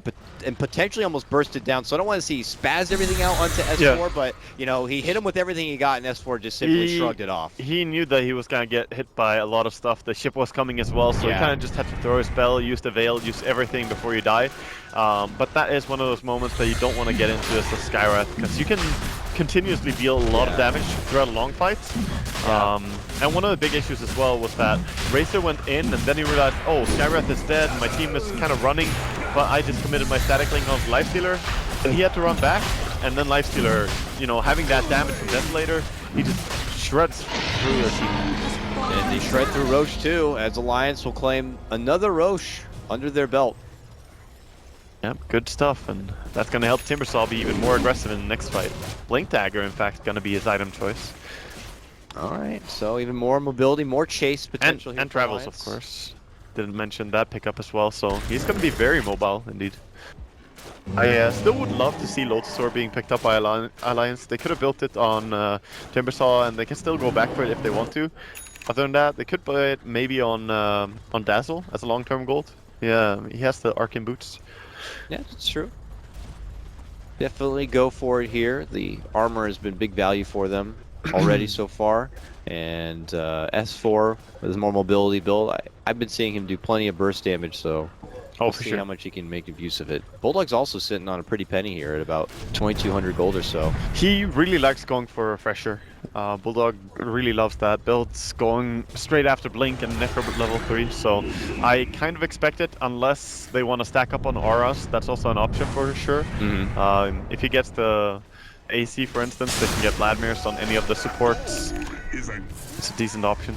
and potentially almost bursted down, so I don't want to see he spaz everything out onto S4, but, you know, he hit him with everything he got, and S4 just simply shrugged it off. He knew that he was going to get hit by a lot of stuff. The ship was coming as well, so he kind of just had to throw a spell, use the Veil, use everything before you die. But that is one of those moments that you don't want to get into as a Skywrath, because you can continuously deal a lot of damage throughout a long fight. And one of the big issues as well was that Racer went in and then he realized, oh, Skywrath is dead, my team is kind of running, but I just committed my static link on Lifestealer, and he had to run back, and then Lifestealer, you know, having that damage from Desolator, he just shreds through your team. And they shred through Roche too, as Alliance will claim another Roche under their belt. Yep, good stuff, and that's going to help Timbersaw be even more aggressive in the next fight. Blink Dagger, in fact, going to be his item choice. Alright, so even more mobility, more chase potential here. And travels, of course. Didn't mention that pickup as well, so he's going to be very mobile, indeed. I still would love to see Lotus Orb being picked up by Alliance. They could have built it on Timbersaw, and they can still go back for it if they want to. Other than that, they could put it maybe on Dazzle as a long-term gold. Yeah, he has the Arcane Boots. Yeah, that's true. Definitely go for it here. The armor has been big value for them already so far. And S4 with more mobility build, I've been seeing him do plenty of burst damage, so we'll see how much he can make use of it. Bulldog's also sitting on a pretty penny here at about 2,200 gold or so. He really likes going for a Refresher. Bulldog really loves that. Build's going straight after Blink and Necro level 3, so I kind of expect it unless they want to stack up on auras. That's also an option for sure. If he gets the AC, for instance, they can get Vladmir's on any of the supports. It's a decent option.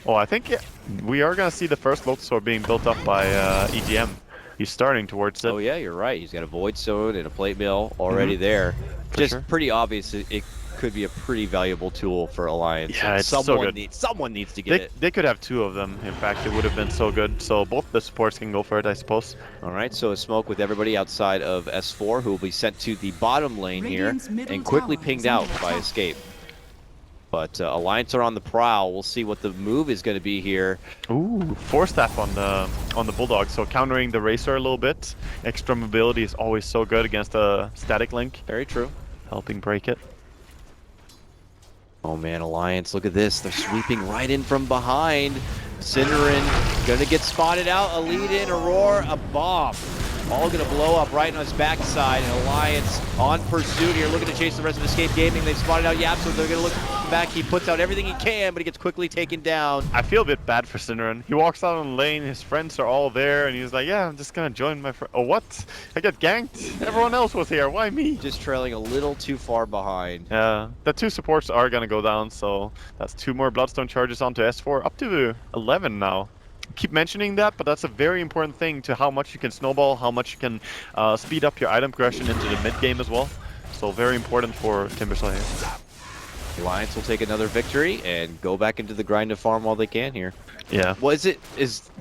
Oh, I think we are going to see the first Lotus Orb being built up by EGM. He's starting towards it. Oh yeah, you're right. He's got a Void Stone and a Plate Mill already there. Just pretty obvious. could be a pretty valuable tool for Alliance. Yeah, it's so someone good. someone needs to get it. They could have 2 of them. In fact, it would have been so good. So both the supports can go for it, I suppose. All right, so a smoke with everybody outside of S4, who will be sent to the bottom lane here and quickly pinged out by Escape. But Alliance are on the prowl. We'll see what the move is going to be here. Ooh, 4-staff on the Bulldog, so countering the Racer a little bit. Extra mobility is always so good against a static link. Very true. Helping break it. Oh man, Alliance, look at this. They're sweeping right in from behind. Cinderin gonna get spotted out. A lead in, a roar, a bomb. All gonna blow up right on his backside. And Alliance on pursuit here, looking to chase the rest of Escape Gaming. They've spotted out Yap, so they're gonna look back. He puts out everything he can, but he gets quickly taken down. I feel a bit bad for Cinderin. He walks out on the lane, his friends are all there, and he's like, yeah, I'm just gonna join my friend. Oh, what? I got ganked. Everyone else was here. Why me? Just trailing a little too far behind. Yeah, the 2 supports are gonna go down, so that's 2 more Bloodstone charges onto S4, up to 11 now. Keep mentioning that, but that's a very important thing to how much you can snowball, how much you can speed up your item progression into the mid game as well. So very important for Timberslayer. Alliance will take another victory and go back into the grind to farm while they can here. Yeah.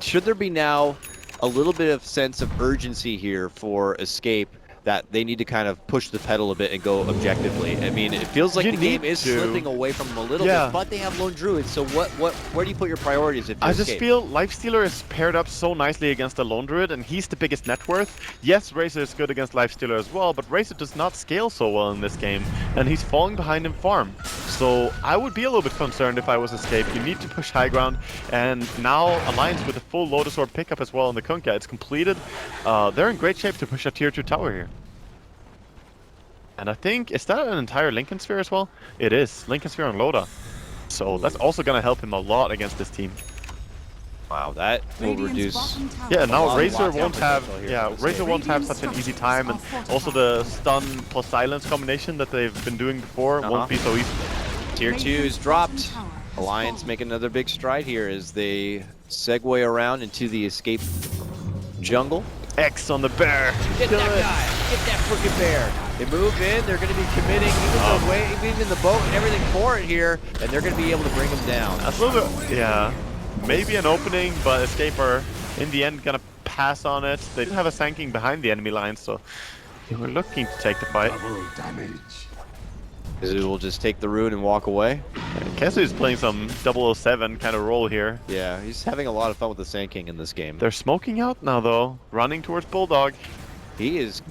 Should there be now a little bit of sense of urgency here for Escape, that they need to kind of push the pedal a bit and go objectively? I mean, it feels like the game is slipping away from them a little bit, but they have Lone Druid, so where do you put your priorities if you're Escape? I just feel Lifestealer is paired up so nicely against the Lone Druid, and he's the biggest net worth. Yes, Razor is good against Lifestealer as well, but Razor does not scale so well in this game, and he's falling behind in farm. So I would be a little bit concerned if I was Escape. You need to push high ground, and now Alliance with a full Lotus Orb pickup as well in the Kunkka. It's completed. They're in great shape to push a tier 2 tower here. And I think, is that an entire Lincoln Sphere as well? It is. Lincoln Sphere on Loda. So that's also going to help him a lot against this team. Wow, that will reduce... Yeah, now Razor won't have... Yeah, Razor won't have such an easy time. And also the stun plus silence combination that they've been doing before won't be so easy. Tier 2 is dropped. Alliance make another big stride here as they segue around into the Escape jungle. X on the bear. Get that guy. Get that freaking bear. They move in. They're going to be committing even the boat and everything for it here, and they're going to be able to bring them down. That's a little bit, yeah. Maybe an opening, but Escape are in the end going to pass on it. They didn't have a Sanking behind the enemy line, so they were looking to take the fight. It will just take the rune and walk away. Kesu is playing some 007 kind of role here. Yeah, he's having a lot of fun with the Sand King in this game. They're smoking out now, though. Running towards Bulldog. He is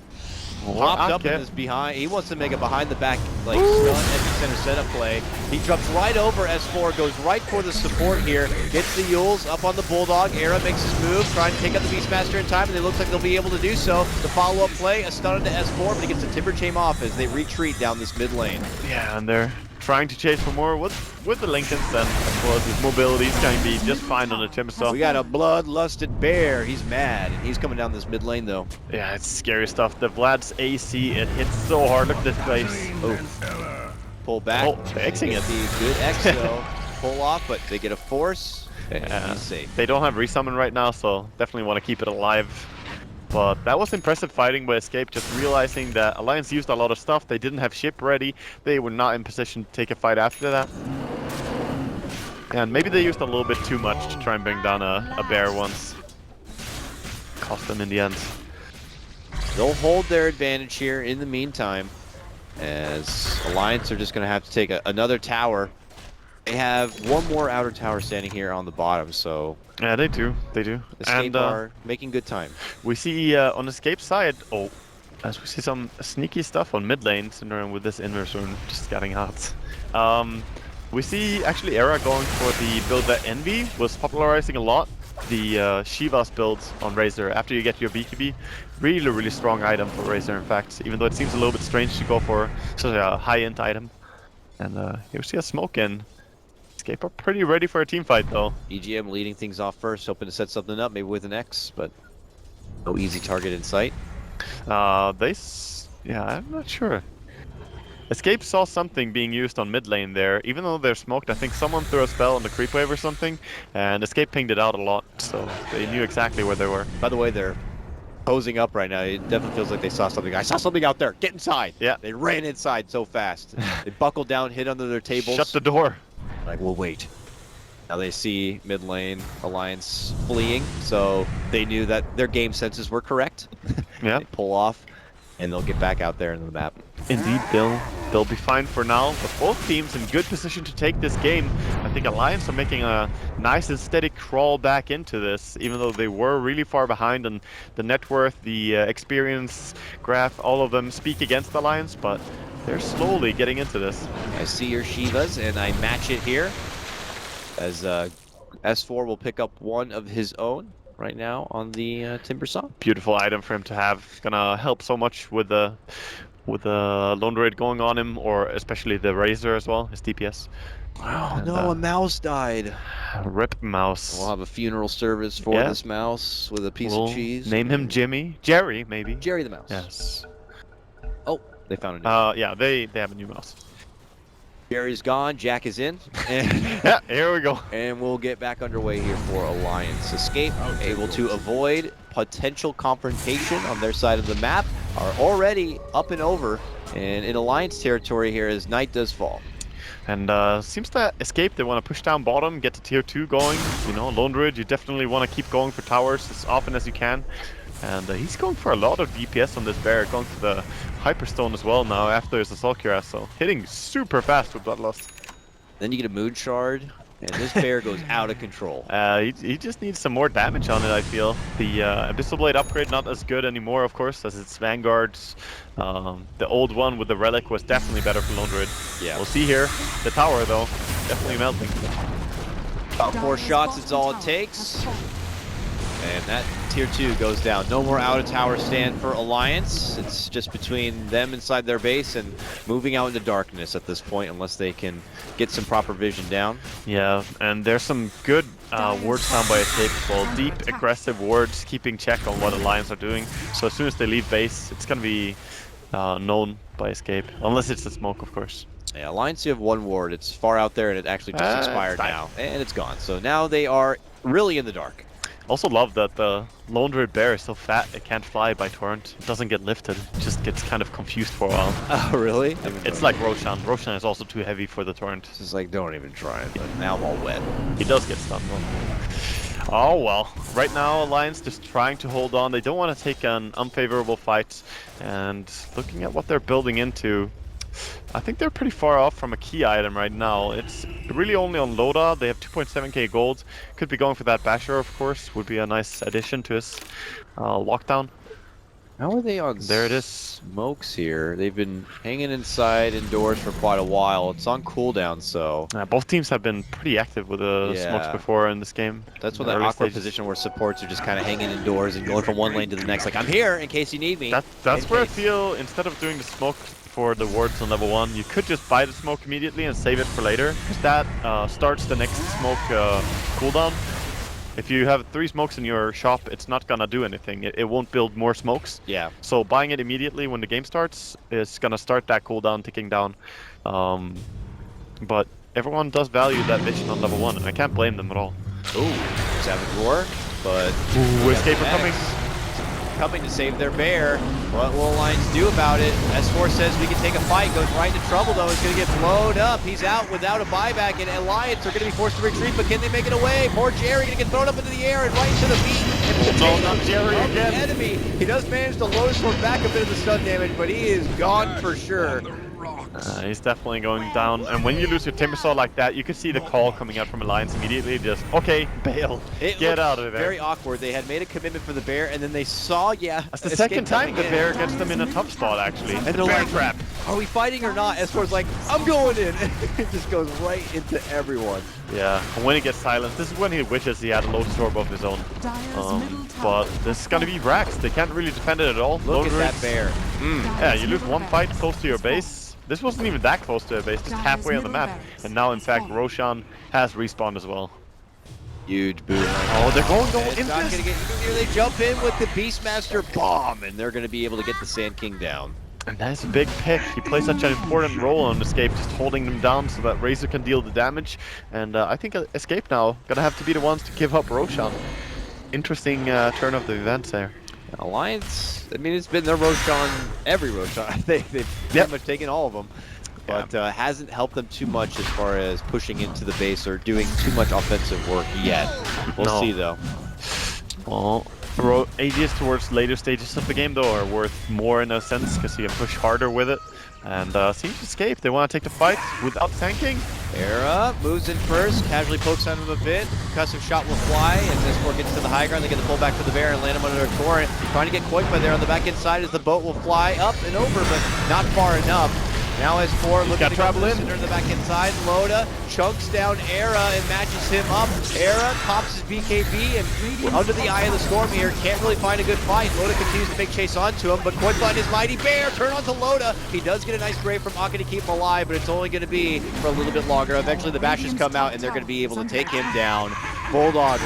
popped up in his behind. He wants to make a behind the back, like, stun epicenter setup play. He jumps right over S4, goes right for the support here. Gets the Yules up on the Bulldog. Era makes his move, trying to take out the Beastmaster in time, and it looks like they'll be able to do so. The follow-up play, a stun into S4, but he gets a Timber Chain off as they retreat down this mid lane. Yeah, and they're trying to chase for more with the Lincolns, and as well as his mobility is going to be just fine on the Timbersaw. We got a bloodlusted bear. He's mad, and he's coming down this mid lane though. Yeah, it's scary stuff. The Vlad's AC, it hits so hard. Look at this place. Oh. Pull back. Oh, Xing it. The good X though. Pull off, but they get a force. And he's safe. They don't have resummon right now, so definitely want to keep it alive. But that was impressive fighting by Escape, just realizing that Alliance used a lot of stuff. They didn't have ship ready. They were not in position to take a fight after that. And maybe they used a little bit too much to try and bring down a bear once. Cost them in the end. They'll hold their advantage here in the meantime, as Alliance are just going to have to take another tower. They have one more outer tower standing here on the bottom, so... Yeah, they do. They do. Escape are making good time. We see on Escape's side, as we see some sneaky stuff on mid lane, Cinderin with this inverse rune just getting out. We see actually Era going for the build that Envy was popularizing a lot. The Shiva's build on Razor after you get your BKB. Really, really strong item for Razor, in fact, even though it seems a little bit strange to go for such a high-end item. And here we see a smoke in. Escape are pretty ready for a team fight, though. EGM leading things off first, hoping to set something up, maybe with an X, but no easy target in sight. Yeah, I'm not sure. Escape saw something being used on mid lane there. Even though they're smoked, I think someone threw a spell on the creep wave or something, and Escape pinged it out a lot, so they knew exactly where they were. By the way, their posing up right now. It definitely feels like they saw something. I saw something out there. Get inside. Yeah. They ran inside so fast. They buckled down, hid under their tables. Shut the door. Like, we'll wait. Now they see mid lane Alliance fleeing, so they knew that their game senses were correct. Yeah. They pull off, and they'll get back out there in the map. Indeed, they'll be fine for now, but both teams in good position to take this game. I think Alliance are making a nice and steady crawl back into this, even though they were really far behind, and the net worth, the experience graph, all of them speak against Alliance, but they're slowly getting into this. I see your Shivas, and I match it here, as S4 will pick up one of his own right now on the Timbersaw. Beautiful item for him to have. Gonna help so much with the Lone Raid going on him, or especially the Razor as well, his DPS. Oh And, no, a mouse died. Rip mouse. We'll have a funeral service for this mouse with a piece We'll of cheese. name him Jimmy. Jerry, maybe. Jerry the mouse. Yes. Oh, they found a new Yeah, they have a new mouse. Jerry's gone, Jack is in, and, Yeah, here we go. and we'll get back underway here for Alliance. Escape, able to avoid potential confrontation on their side of the map, are already up and over, and in Alliance territory here as night does fall. And seems that Escape, they want to push down bottom, get to tier 2 going. You know, Lone Ridge, you definitely want to keep going for towers as often as you can. And he's going for a lot of DPS on this bear, going for the Hyperstone as well now after his Assault Cuirass, so hitting super fast with Bloodlust. Then you get a Mood Shard, and this bear goes out of control. He just needs some more damage on it, I feel. The Abyssal Blade upgrade not as good anymore, of course, as its Vanguards. The old one with the Relic was definitely better for Lone Ridge. Yeah. We'll see here. The tower, though, definitely melting. About 4 shots, it's all it takes. And that tier 2 goes down. No more out of tower stand for Alliance. It's just between them inside their base and moving out into darkness at this point, unless they can get some proper vision down. Yeah, and there's some good wards down by Escape as well. Deep, aggressive wards, keeping check on what Alliance are doing. So as soon as they leave base, it's going to be known by Escape. Unless it's a smoke, of course. Yeah, Alliance, you have 1 ward. It's far out there, and it actually just expired now. And it's gone. So now they are really in the dark. Also love that the Lone Ridge bear is so fat it can't fly by torrent. It doesn't get lifted. It just gets kind of confused for a while. Oh, really? It's like Roshan. Roshan is also too heavy for the torrent. It's just like, don't even try it. But now I'm all wet. He does get stunned though. Oh well. Right now Alliance just trying to hold on. They don't want to take an unfavorable fight. And looking at what they're building into, I think they're pretty far off from a key item right now. It's really only on Loda. They have 2.7k gold. Could be going for that Basher, of course. Would be a nice addition to his lockdown. How are they on There it is. smokes here? They've been hanging inside indoors for quite a while. It's on cooldown, so... Both teams have been pretty active with the smokes before in this game. That's when that awkward position where supports are just kind of hanging indoors and going from one lane to the next. Like, I'm here in case you need me. That's where I feel, instead of doing the smoke for the wards on level 1, you could just buy the smoke immediately and save it for later, because that starts the next smoke cooldown. If you have 3 smokes in your shop, it's not gonna do anything. It won't build more smokes. Yeah. So buying it immediately when the game starts is gonna start that cooldown ticking down. But everyone does value that vision on level 1, and I can't blame them at all. Ooh, Savage Roar, but... Ooh, Escape are coming. Coming to save their bear. What will Alliance do about it? S4 says we can take a fight. Goes right into trouble, though. He's going to get blowed up. He's out without a buyback, and Alliance are going to be forced to retreat, but can they make it away? Poor Jerry going to get thrown up into the air and right into the feet. No, not Jerry again. The enemy. He does manage to load sword back a bit of the stun damage, but he is gone for sure. He's definitely going down, and when you lose your Timbersaw like that, you can see the call coming out from Alliance immediately. Just, okay, bail, get out of there. Very awkward. They had made a commitment for the bear, and then they saw, that's the second time the bear gets them in a tough spot, actually. And they're like, trap. Are we fighting or not? S4's like, I'm going in. It just goes right into everyone. Yeah, and when he gets silenced, this is when he wishes he had a load storm of his own. But this is gonna be Rax. They can't really defend it at all. Look at that bear. Yeah, you lose one fight close to your base. This wasn't even that close to their base, just halfway on the map. And now, in fact, Roshan has respawned as well. Huge boom. Oh, they're going in this. They jump in with the Beastmaster bomb, and they're going to be able to get the Sand King down. And that's a big pick. He plays such an important role on Escape, just holding them down so that Razor can deal the damage. And I think Escape now gonna have to be the ones to give up Roshan. Interesting turn of the events there. Alliance, I mean, it's been their Roshan, every Roshan. They've pretty much taken all of them. But hasn't helped them too much as far as pushing into the base or doing too much offensive work yet. We'll see, though. Well, AGs towards later stages of the game, though, are worth more in a sense, because you can push harder with it. And Siege Escape, they want to take the fight without tanking. Era moves in first, casually pokes on him a bit. Concussive shot will fly, and this one gets to the high ground. They get the pull back to the bear and land him under a torrent. Trying to get Koikba there on the back inside as the boat will fly up and over, but not far enough. Now S4 looking to travel in. Under the back inside, Loda chunks down Era and matches him up. Era pops his BKB and we're under the eye of the storm here. Can't really find a good fight. Loda continues to make chase onto him, but Koikba and his mighty bear turn onto Loda. He does get a nice grave from Aka to keep him alive, but it's only going to be for a little bit longer. Eventually the bashes come out and they're going to be able to take him down. Bulldog,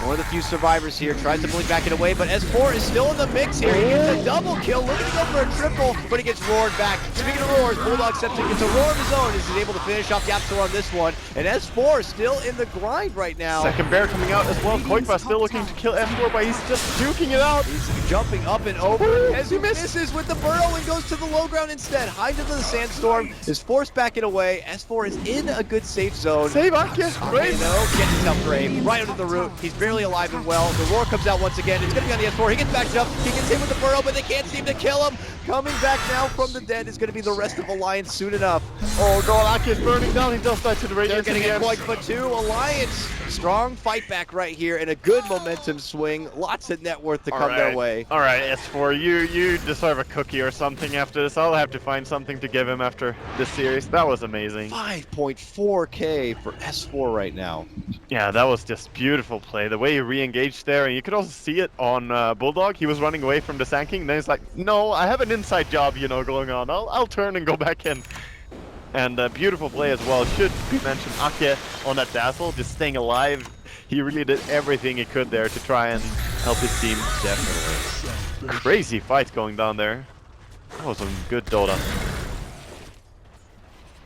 one of the few survivors here, tries to blink back it away, but S4 is still in the mix here. He gets a double kill, looking to go for a triple, but he gets roared back. Speaking of roars, Bulldog steps in, gets a roar of his own as he's able to finish off Yaptor on this one. And S4 still in the grind right now. Second bear coming out as well. Koikba still looking to kill S4, but he's just juking it out. He's jumping up and over. As he misses with the burrow and goes to the low ground instead. Hides into the sandstorm, is forced back it away. S4 is in a good safe zone. Save Aka, brave. Gets himself brave, right under the root. He's barely alive and well. The roar comes out once again. It's going to be on the S4. He gets backed up. He gets hit with the burrow, but they can't seem to kill him. Coming back now from the dead is going to be the rest of Alliance soon enough. Oh god, Aka is burning down. He does die to the radiance. They're getting a point, two. Alliance, strong fight back right here and a good momentum swing. Lots of net worth to come their way. All right, S4, you deserve a cookie or something after this. I'll have to find something to give him after this series. That was amazing. 5.4K for S4 right now. Yeah, that was just beautiful play. The way he re-engaged there, and you could also see it on Bulldog. He was running away from the sanking, and then he's like, no, I have an inside job, you know, going on. I'll turn and go back in. And beautiful play as well. Should be mentioned, Ake on that dazzle, just staying alive. He really did everything he could there to try and help his team. Definitely. Crazy fight going down there. That was some good Dota.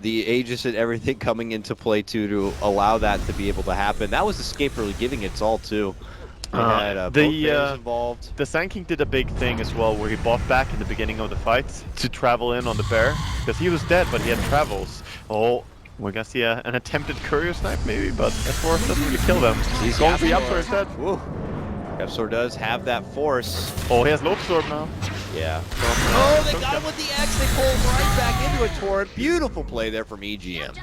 The Aegis and everything coming into play too to allow that to be able to happen. That was Escape really giving its all too. The involved. The Sand King did a big thing as well, where he bought back in the beginning of the fight to travel in on the bear, because he was dead, but he had travels. Oh, we're gonna see an attempted courier snipe maybe, but S4 doesn't really kill them. He's going for the Yaptor instead. Yaptor does have that force. Oh, he has Load Absorb now. Yeah. Oh, they got him with the X. They pull him right back into a torrent. Beautiful play there from EGM.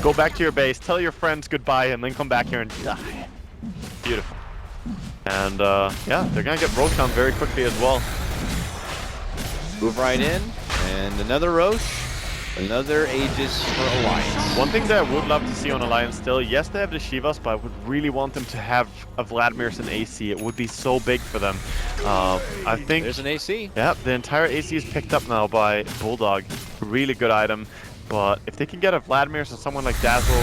Go back to your base, tell your friends goodbye, and then come back here and die. Beautiful. And yeah, they're gonna get Roshan very quickly as well. Move right in, and another Roche, another Aegis for Alliance. One thing that I would love to see on Alliance still, yes, they have the Shivas, but I would really want them to have a Vladimir's and AC. It would be so big for them. I think there's an AC. Yeah, the entire AC is picked up now by Bulldog. Really good item, but if they can get a Vladimir's and someone like Dazzle,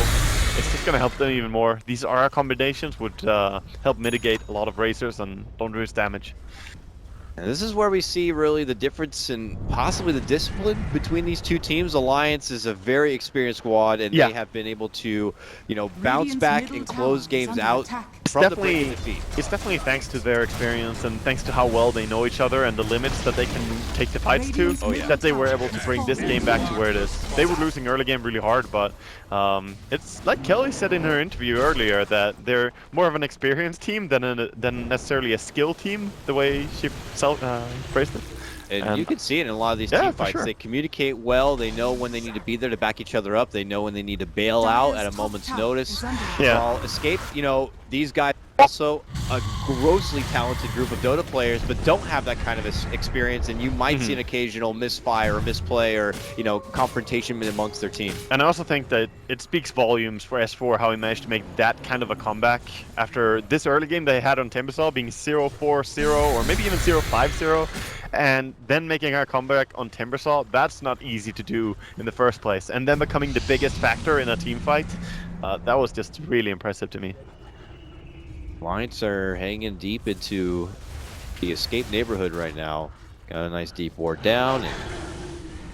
it's just gonna help them even more. These aura combinations would help mitigate a lot of razors and don't reduce damage. And this is where we see really the difference in possibly the discipline between these two teams. Alliance is a very experienced squad, and they have been able to, you know, bounce back and close games out from the breaking defeat. It's definitely thanks to their experience and thanks to how well they know each other and the limits that they can take the fights to, that they were able to bring this game back to where it is. They were losing early game really hard, but it's like Kelly said in her interview earlier that they're more of an experienced team than necessarily a skill team, the way she phrased it. And you can see it in a lot of these team fights. They communicate well. They know when they need to be there to back each other up. They know when they need to bail out at a moment's notice. While Escape, you know, these guys are also a grossly talented group of Dota players, but don't have that kind of experience, and you might see an occasional misfire or misplay or, you know, confrontation amongst their team. And I also think that it speaks volumes for S4 how he managed to make that kind of a comeback after this early game they had on Timbersaw being 0-4-0 or maybe even 0-5-0, and then making a comeback on Timbersaw. That's not easy to do in the first place, and then becoming the biggest factor in a team fight. That was just really impressive to me. Alliance are hanging deep into the Escape neighborhood right now. Got a nice deep ward down, and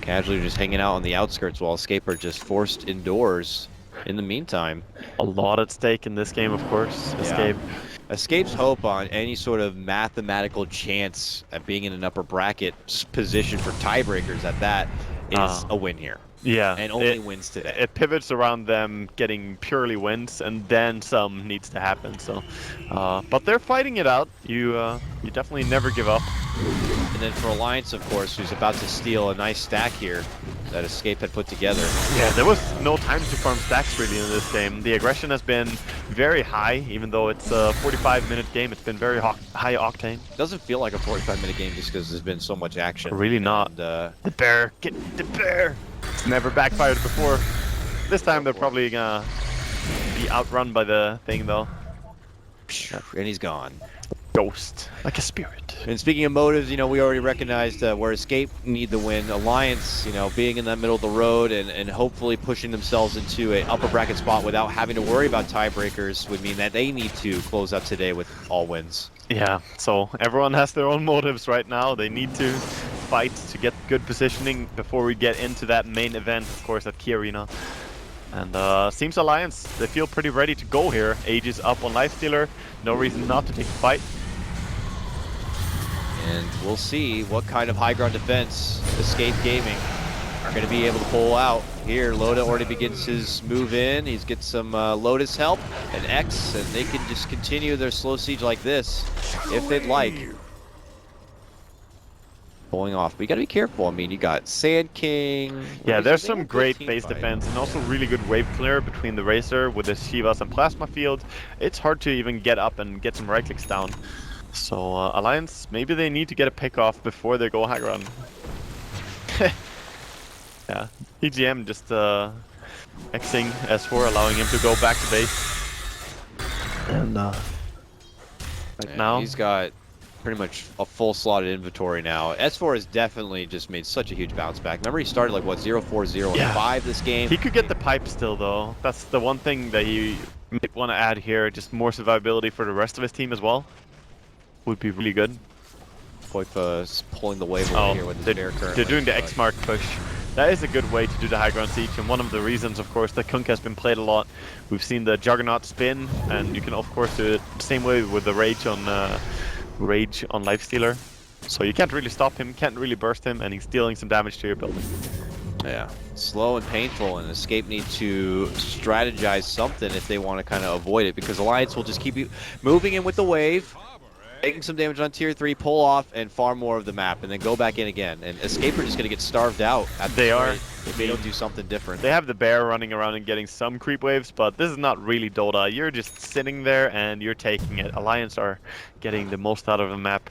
casually just hanging out on the outskirts while Escape are just forced indoors in the meantime. A lot at stake in this game, of course. Escape Escape's hope on any sort of mathematical chance at being in an upper bracket position for tiebreakers at that is a win here. Yeah, and only wins today. It pivots around them getting purely wins, and then some needs to happen. So, but they're fighting it out. You definitely never give up. And then for Alliance, of course, who's about to steal a nice stack here that Escape had put together. Yeah, there was no time to farm stacks really in this game. The aggression has been very high, even though it's a 45-minute game. It's been very high octane. Doesn't feel like a 45-minute game just because there's been so much action. Really not. And, the bear, get the bear. It's never backfired before. This time they're probably gonna be outrun by the thing though. And he's gone. Ghost, like a spirit. And speaking of motives, you know, we already recognized where Escape need the win. Alliance, you know, being in that middle of the road and hopefully pushing themselves into an upper bracket spot without having to worry about tiebreakers would mean that they need to close out today with all wins. Yeah, so everyone has their own motives right now. They need to fight to get good positioning before we get into that main event, of course, at Key Arena. And seems Alliance, they feel pretty ready to go here. Aegis up on Lifestealer, no reason not to take the fight. And we'll see what kind of high ground defense Escape Gaming are going to be able to pull out. Here, Loda already begins his move in. He's get some Lotus help and X, and they can just continue their slow siege like this if they'd like. Pulling off, but you got to be careful. I mean, you got Sand King. Yeah, there's some great base defense and also really good wave clear between the Razor with the Shivas and Plasma Field. It's hard to even get up and get some right clicks down. So Alliance, maybe they need to get a pick off before they go high ground. Yeah, EGM just Xing S4, allowing him to go back to base. And right now he's got pretty much a full slotted inventory now. S4 has definitely just made such a huge bounce back. Remember, he started like, what, 0-4-0 and 5 this game? He could get the pipe still, though. That's the one thing that he might want to add here. Just more survivability for the rest of his team as well. Would be really good. Poifa's pulling the wave over here with his bear currently. They're doing the X mark push. That is a good way to do the high ground siege, and one of the reasons, of course, that Kunk has been played a lot. We've seen the Juggernaut spin, and you can, of course, do it the same way with the Rage on Lifestealer. So you can't really stop him, can't really burst him, and he's dealing some damage to your building. Yeah, slow and painful, and Escape need to strategize something if they want to kind of avoid it, because Alliance will just keep moving in with the wave, taking some damage on tier 3, pull off, and farm more of the map, and then go back in again. And Escape are just going to get starved out at the rate if they don't do something different. They have the bear running around and getting some creep waves, but this is not really Dota. You're just sitting there and you're taking it. Alliance are getting the most out of the map.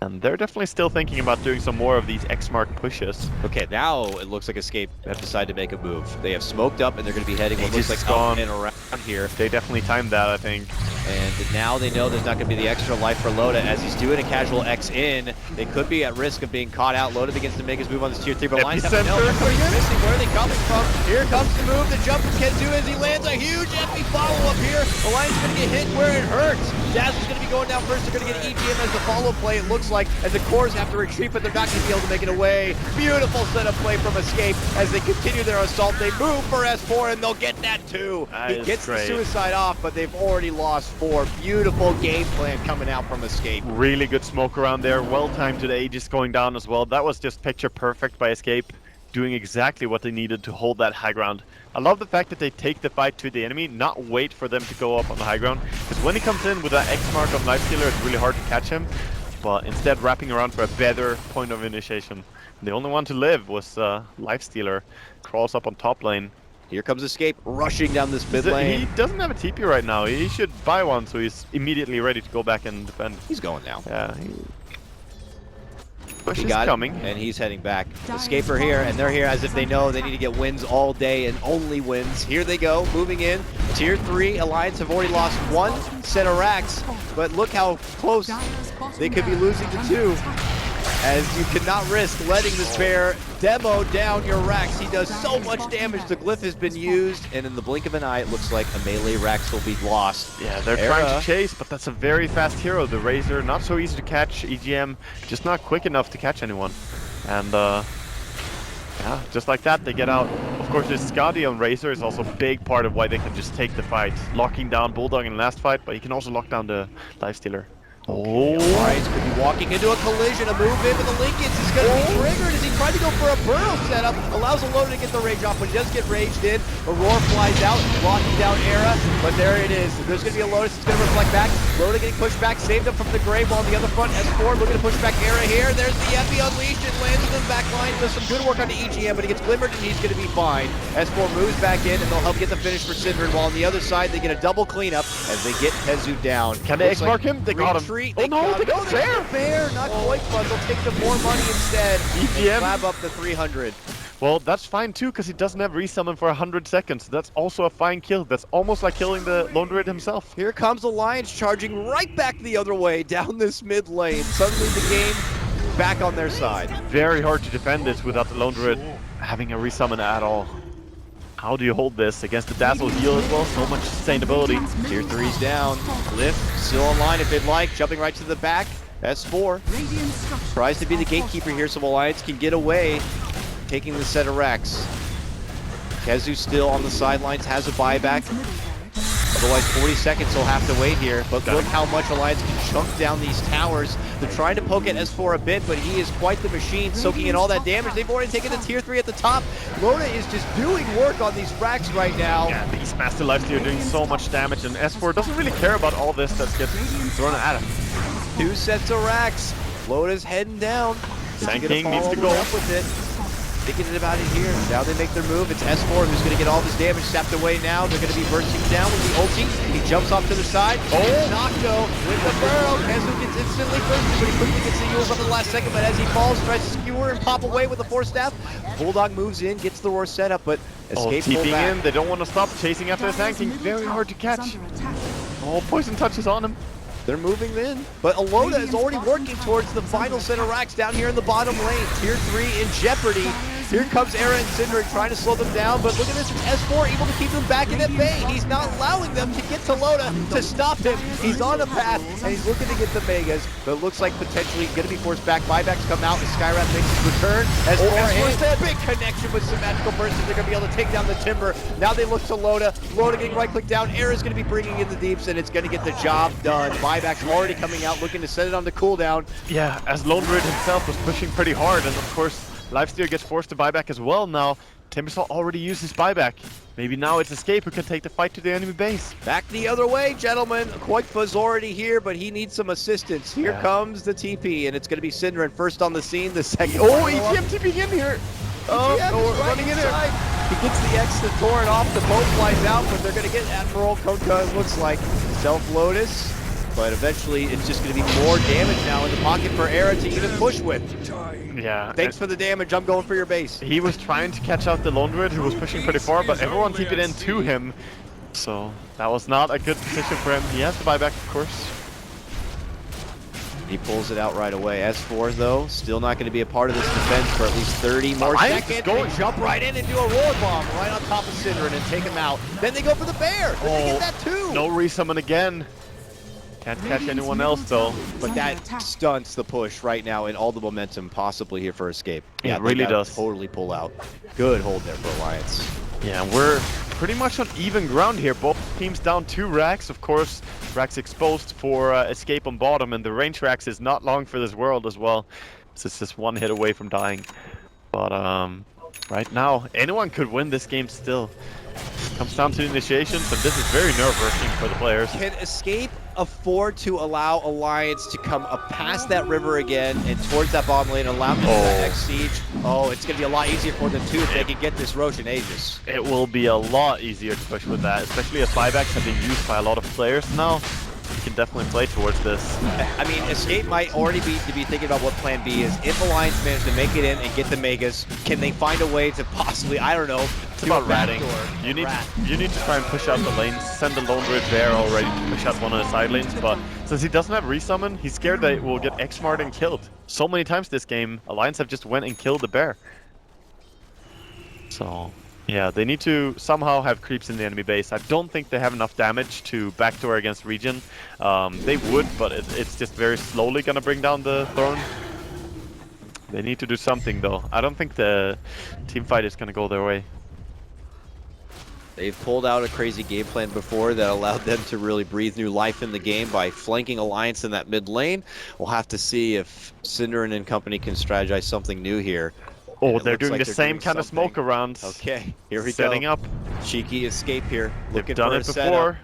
And they're definitely still thinking about doing some more of these X-mark pushes. Okay, now it looks like Escape have decided to make a move. They have smoked up, and they're going to be heading what looks like up and around here. They definitely timed that, I think. And now they know there's not going to be the extra life for Loda as he's doing a casual X in. They could be at risk of being caught out. Loda begins to make his move on this tier 3, but Alliance have to know where he's missing. Where are they coming from? Here comes the move. The jump from Kenzu as he lands a huge epic follow-up here. Alliance is going to get hit where it hurts. Jazz is going to be going down first. They're going to get EGM as the follow play, it looks like, as the cores have to retreat, but they're not going to be able to make it away. Beautiful setup play from Escape as they continue their assault. They move for S4, and they'll get that too. He gets the suicide off, but they've already lost 4. Beautiful game plan coming out from Escape. Really good smoke around there. Well timed today, just going down as well. That was just picture perfect by Escape, doing exactly what they needed to hold that high ground. I love the fact that they take the fight to the enemy, not wait for them to go up on the high ground. Because when he comes in with that X mark on Lifestealer, it's really hard to catch him. But instead wrapping around for a better point of initiation. The only one to live was Lifestealer. Crawls up on top lane. Here comes Escape, rushing down this mid lane. He doesn't have a TP right now. He should buy one, so he's immediately ready to go back and defend. He's going now. Yeah. He got coming, and he's heading back. Escape are here, and they're here as if they know they need to get wins all day and only wins. Here they go, moving in. Tier 3, Alliance have already lost 1 set of racks, but look how close they could be losing to 2. As you cannot risk letting this bear demo down your racks. He does so much damage. The glyph has been used, and in the blink of an eye, it looks like a melee racks will be lost. Yeah, they're trying to chase, but that's a very fast hero. The Razor, not so easy to catch. EGM, just not quick enough to catch anyone. And yeah, just like that, they get out. Of course, this Scotty on Razor is also a big part of why they can just take the fight. Locking down Bulldog in the last fight, but he can also lock down the Lifestealer. Okay, Alliance could be walking into a collision, a move in, but the Linkens is going to be triggered as he tried to go for a burrow setup. Allows Alona to get the rage off, but he does get raged in. Aurora flies out, locking down Era, but there it is. There's going to be a Lotus, it's going to reflect back. Loda getting pushed back, saved him from the grave, while on the other front, S4 looking to push back Era here. There's the Epi Unleashed, it lands in the back line, does some good work on the EGM, but he gets glimmered and he's going to be fine. S4 moves back in and they'll help get the finish for Synderen, while on the other side, they get a double cleanup as they get Hezu down. Can they X-mark him? They got him. Oh no, they got the bear! Not quite, but they'll take the more money instead. EGM. Slab up the 300. Well, that's fine too, because he doesn't have resummon for 100 seconds. That's also a fine kill. That's almost like killing the Lone Druid himself. Here comes Alliance charging right back the other way down this mid lane. Suddenly the game back on their side. Very hard to defend this without the Lone Druid having a resummon at all. How do you hold this against the Dazzle heal as well? So much sustainability. Tier 3's down. Lift still online if they'd like. Jumping right to the back. S4 tries to be the gatekeeper here so Alliance can get away. Taking the set of Rex. Kezu still on the sidelines, has a buyback. Otherwise, 40 seconds he'll have to wait here. But look how much Alliance can chunk down these towers. They're trying to poke at S4 a bit, but he is quite the machine, soaking in all that damage. They've already taken the tier 3 at the top. Lona is just doing work on these racks right now. Yeah, these Master Lifesteal are doing so much damage, and S4 doesn't really care about all this that gets thrown at him. 2 sets of racks. Lona's heading down. Sand King needs to go up with it. Thinking about it here. Now they make their move. It's S4 who's going to get all this damage sapped away now. They're going to be bursting down with the ulti. He jumps off to the side. Oh, Nocto with the burrow. Kezu gets instantly bursted, but he quickly gets the heals up in the last second. But as he falls, tries to skewer and pop away with the Force Staff. Bulldog moves in, gets the roar set up, but escape pull back. In. They don't want to stop chasing after the Sand King. Very hard to catch. Oh, poison touches on him. They're moving in, but Alona is already working towards the final set of racks down here in the bottom lane. Tier 3 in jeopardy. Here comes Era and Synderen trying to slow them down, but look at this, it's S4 able to keep them back in at bay. He's not allowing them to get to Loda to stop him. He's on a path, and he's looking to get the Megas, but it looks like potentially going to be forced back. Buybacks come out as Skyrath makes his return. S4 big connection with some magical bursts, they're going to be able to take down the Timber. Now they look to Loda. Loda getting right-click down. Era's going to be bringing in the deeps, and it's going to get the job done. Buybacks already coming out, looking to set it on the cooldown. Yeah, as Lone Druid himself was pushing pretty hard, and of course, Lifesteal gets forced to buyback as well now. Timbersaw already used his buyback. Maybe now it's Escape who can take the fight to the enemy base. Back the other way, gentlemen. Quoitfa's already here, but he needs some assistance. Here comes the TP, and it's going to be Synderen first on the scene. The second. Oh, EGM TPing in here. Oh, right running in there. He gets the X to torrent off. The boat flies out, but they're going to get Admiral Konka, it looks like. Self-Lotus. But eventually, it's just going to be more damage now in the pocket for Era to even push with. Yeah. Thanks for the damage. I'm going for your base. He was trying to catch out the Lone Druid, who was pushing pretty far, but everyone TP'd in to him. So that was not a good position for him. He has to buy back, of course. He pulls it out right away. S4, though, still not going to be a part of this defense for at least 30 more seconds. They jump right in and do a roar bomb right on top of Synderen and take him out. Then they go for the bear. Then they get that too. No resummon again. Can't catch anyone else though. But that stunts the push right now and all the momentum possibly here for Escape. Yeah, it really does. Totally pull out. Good hold there for Alliance. Yeah, we're pretty much on even ground here. Both teams down 2 racks. Of course, racks exposed for Escape on bottom, and the range racks is not long for this world as well. So it's just 1 hit away from dying. But right now, anyone could win this game still. Comes down to initiations, and this is very nerve-wracking for the players. Can Escape afford to allow Alliance to come up past that river again and towards that bottom lane and allow them to do that next siege? Oh, it's going to be a lot easier for them too if they can get this Roshan Aegis. It will be a lot easier to push with that, especially as buybacks have been used by a lot of players now. You can definitely play towards this. I mean, Escape might already be thinking about what plan B is. If Alliance managed to make it in and get the Megas, can they find a way to possibly, I don't know, it's about ratting. You need to try and push out the lanes, send the Lone Druid there already to push out one of the side lanes, but since he doesn't have resummon, he's scared that it will get X-marked and killed. So many times this game, Alliance have just went and killed the bear. So yeah, they need to somehow have creeps in the enemy base. I don't think they have enough damage to backdoor against Regen. They would, but it's just very slowly gonna bring down the Thorn. They need to do something though. I don't think the team fight is gonna go their way. They've pulled out a crazy game plan before that allowed them to really breathe new life in the game by flanking Alliance in that mid lane. We'll have to see if Cinderin and company can strategize something new here. Oh, they're doing the same kind of smoke around. Okay, here we Setting go. up. Cheeky escape here. They've Looking done for it a before. setup.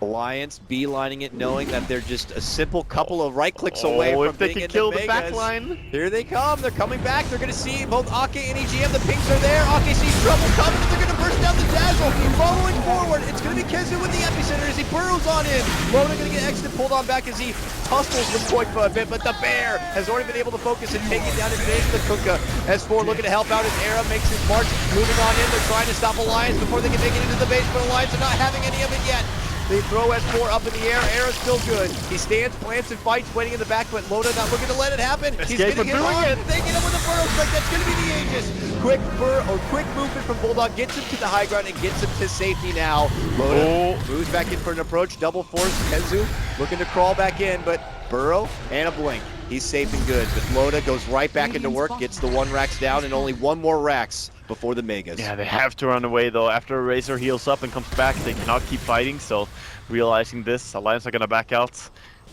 Alliance beelining it, knowing that they're just a simple couple of right clicks away from if they being can in kill the the Vegas. back line. Here they come. They're coming back. They're going to see both Ake and EGM. The pings are there. Ake sees trouble coming. They're going to burst down the dazzle. Following forward. It's going to be Kezu with the epicenter as he burrows on in. Lona going to get extra pulled on back as he tussles with Koik for a bit, but the bear has already been able to focus and take it down and finish the Kunkka. S4 looking to help out as Era makes his march. Moving on in. They're trying to stop Alliance before they can make it into the base, but Alliance are not having any of it yet. They throw S4 up in the air. Era's still good. He stands, plants, and fights, waiting in the back, but Loda not looking to let it happen. He's getting hit hard. They get him with a burrow strike. That's going to be the Aegis. Quick movement from Bulldog gets him to the high ground and gets him to safety now. Loda moves back in for an approach. Double force. Kezu looking to crawl back in, but burrow and a blink. He's safe and good, but Loda goes right back into work, gets the 1 Rax down, and only 1 more Rax before the Megas. Yeah, they have to run away though. After Razor heals up and comes back, they cannot keep fighting, so realizing this, Alliance are gonna back out.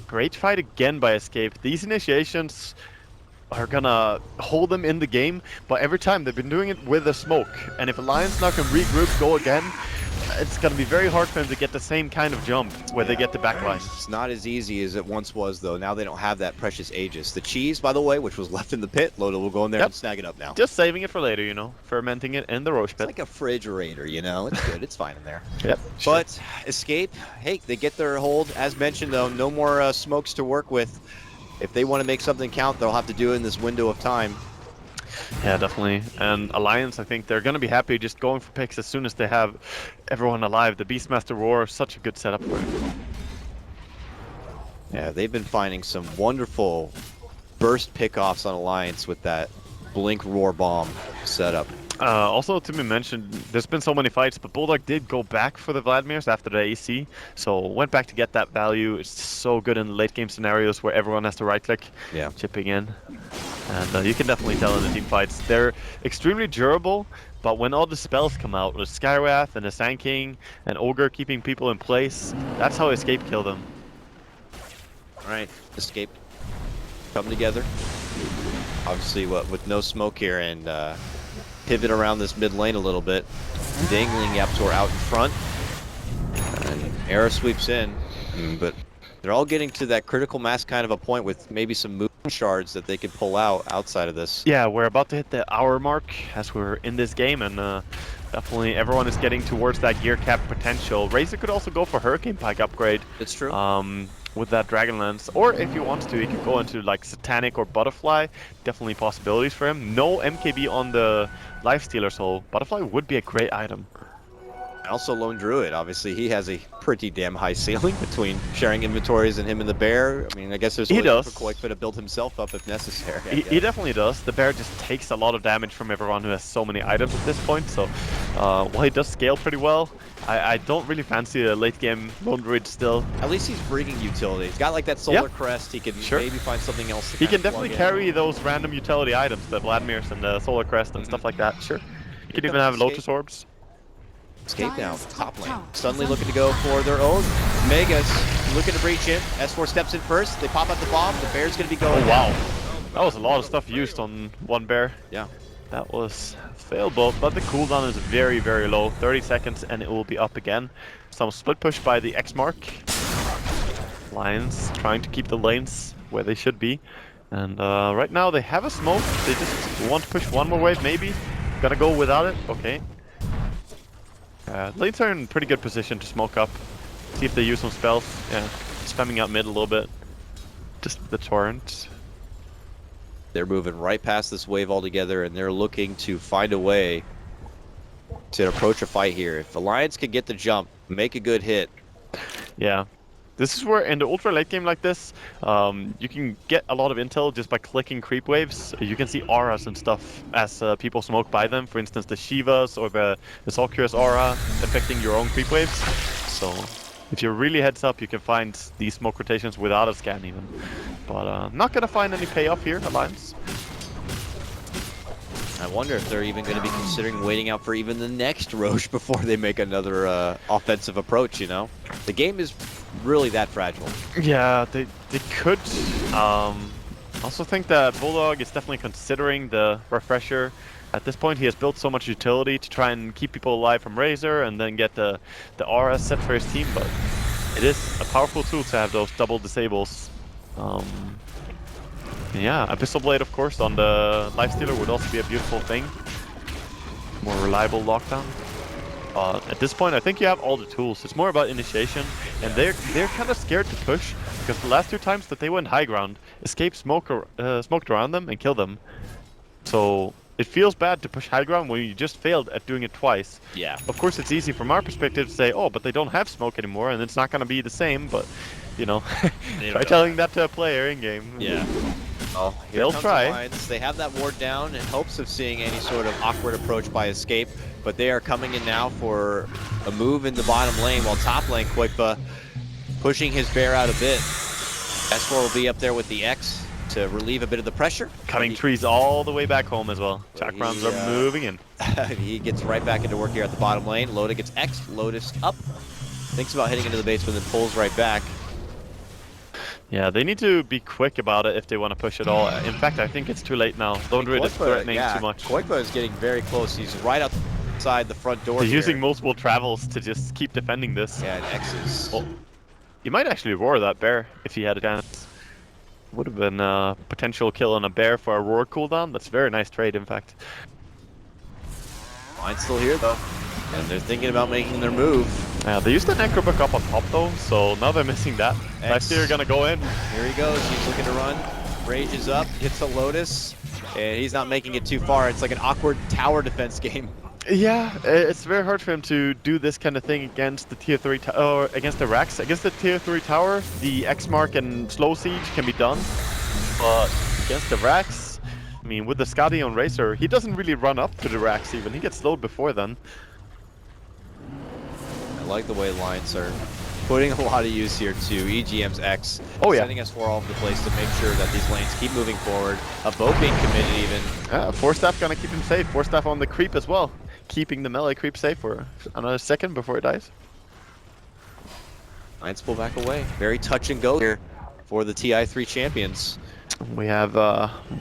Great fight again by Escape. These initiations are gonna hold them in the game, but every time they've been doing it with a smoke, and if Alliance now can regroup, go again, it's gonna be very hard for them to get the same kind of jump where they get the backline. It's not as easy as it once was, though. Now they don't have that precious Aegis. The cheese, by the way, which was left in the pit, Loda will go in there and snag it up now. Just saving it for later, you know, fermenting it in the roach pit. It's like a refrigerator, you know. It's good. It's fine in there. Yep. But Escape, hey, they get their hold. As mentioned, though, no more smokes to work with. If they want to make something count, they'll have to do it in this window of time. Yeah, definitely. And Alliance, I think they're going to be happy just going for picks as soon as they have everyone alive. The Beastmaster Roar is such a good setup for it. Yeah, they've been finding some wonderful burst pickoffs on Alliance with that Blink Roar Bomb setup. Also, to be mentioned, there's been so many fights, but Bulldog did go back for the Vladimirs after the AC, so went back to get that value. It's so good in late game scenarios where everyone has to right click, chipping in. And you can definitely tell in the team fights, they're extremely durable, but when all the spells come out, with Skywrath and the Sand King and Ogre keeping people in place, that's how Escape kill them. Alright, Escape come together. Obviously, with no smoke here, and pivot around this mid lane a little bit. Dangling Yaptor out in front. And Era sweeps in, but they're all getting to that critical mass kind of a point with maybe some moon shards that they could pull out outside of this. Yeah, we're about to hit the hour mark as we're in this game, and definitely everyone is getting towards that gear cap potential. Razor could also go for Hurricane Pike upgrade. It's true. With that Dragonlance, or if he wants to, he could go into like Satanic or Butterfly. Definitely possibilities for him. No MKB on the Lifestealer, so Butterfly would be a great item. Also Lone Druid, obviously he has a pretty damn high ceiling between sharing inventories and him and the bear. I mean, I guess there's a way for Koik to build himself up if necessary. He definitely does. The bear just takes a lot of damage from everyone who has so many items at this point, so while he does scale pretty well, I don't really fancy a late game Lone Druid still. At least he's bringing utility. He's got like that solar crest, he can maybe find something else to He can definitely carry those random utility items, the Vladimirs and the solar crest and stuff like that, sure. You can even have Lotus Orbs. Escape now, top lane. Suddenly looking to go for their own. Megas looking to breach in. S4 steps in first. They pop out the bomb. The bear's going to be going. Oh, wow. That was a lot of stuff used on one bear. Yeah. That was failable, but the cooldown is very, very low. 30 seconds and it will be up again. Some split push by the X mark. Lions trying to keep the lanes where they should be. And right now they have a smoke. They just want to push one more wave, maybe. Gotta go without it. Okay. Lanes are in pretty good position to smoke up. See if they use some spells. Yeah, spamming out mid a little bit. Just the torrent. They're moving right past this wave altogether, and they're looking to find a way to approach a fight here. If Alliance could get the jump, make a good hit. Yeah. This is where, in the ultra late game like this, you can get a lot of intel just by clicking creep waves. You can see auras and stuff as people smoke by them. For instance, the Shivas or the Sulcurous aura affecting your own creep waves. So, if you're really heads up, you can find these smoke rotations without a scan even. But not gonna find any payoff here, Alliance. I wonder if they're even going to be considering waiting out for even the next Roche before they make another offensive approach, you know? The game is really that fragile. Yeah, they could. Also think that Bulldog is definitely considering the refresher. At this point, he has built so much utility to try and keep people alive from Razor and then get the RS set for his team, but it is a powerful tool to have those double disables. Yeah, Abyssal Blade, of course, on the Lifestealer would also be a beautiful thing. More reliable lockdown. At this point, I think you have all the tools. It's more about initiation, and they're kind of scared to push because the last 2 times that they went high ground, Escape smoked around them and killed them. So it feels bad to push high ground when you just failed at doing it twice. Yeah. Of course, it's easy from our perspective to say, oh, but they don't have smoke anymore, and it's not going to be the same. But you know, try telling that to a player in game. Yeah. Well, they'll try. Alliance. They have that ward down in hopes of seeing any sort of awkward approach by Escape, but they are coming in now for a move in the bottom lane, while top lane Quickba pushing his bear out a bit. S4 will be up there with the X to relieve a bit of the pressure. Cutting trees all the way back home as well. Chakrams are moving in. He gets right back into work here at the bottom lane. Loda gets X, Lotus up. Thinks about hitting into the base, but then pulls right back. Yeah, they need to be quick about it if they want to push it all. In fact, I think it's too late now. Lodrid is threatening too much. Quickba is getting very close. He's right outside the front door. He's using multiple travels to just keep defending this. Yeah, and X's. Well, he might actually roar that bear if he had a chance. Would have been a potential kill on a bear for a roar cooldown. That's a very nice trade, in fact. Mine's still here though, and they're thinking about making their move. Yeah, they used the Necrobook up on top though, so now they're missing that. Lifestealer gonna go in. Here he goes. He's looking to run. Rage is up. Hits a Lotus, and he's not making it too far. It's like an awkward tower defense game. Yeah, it's very hard for him to do this kind of thing against the tier 3 or against the Rex. Against the tier 3 tower, the X Mark and Slow Siege can be done, but against the Rex, I mean, with the Scotty on Racer, he doesn't really run up to the Rex even. He gets slowed before then. I like the way Alliance are putting a lot of use here to EGM's X. Oh yeah. Sending us all over the place to make sure that these lanes keep moving forward. A boat being committed even. Force Staff gonna keep him safe. Force Staff on the creep as well. Keeping the melee creep safe for another second before it dies. Alliance pull back away. Very touch and go here for the TI3 champions. We have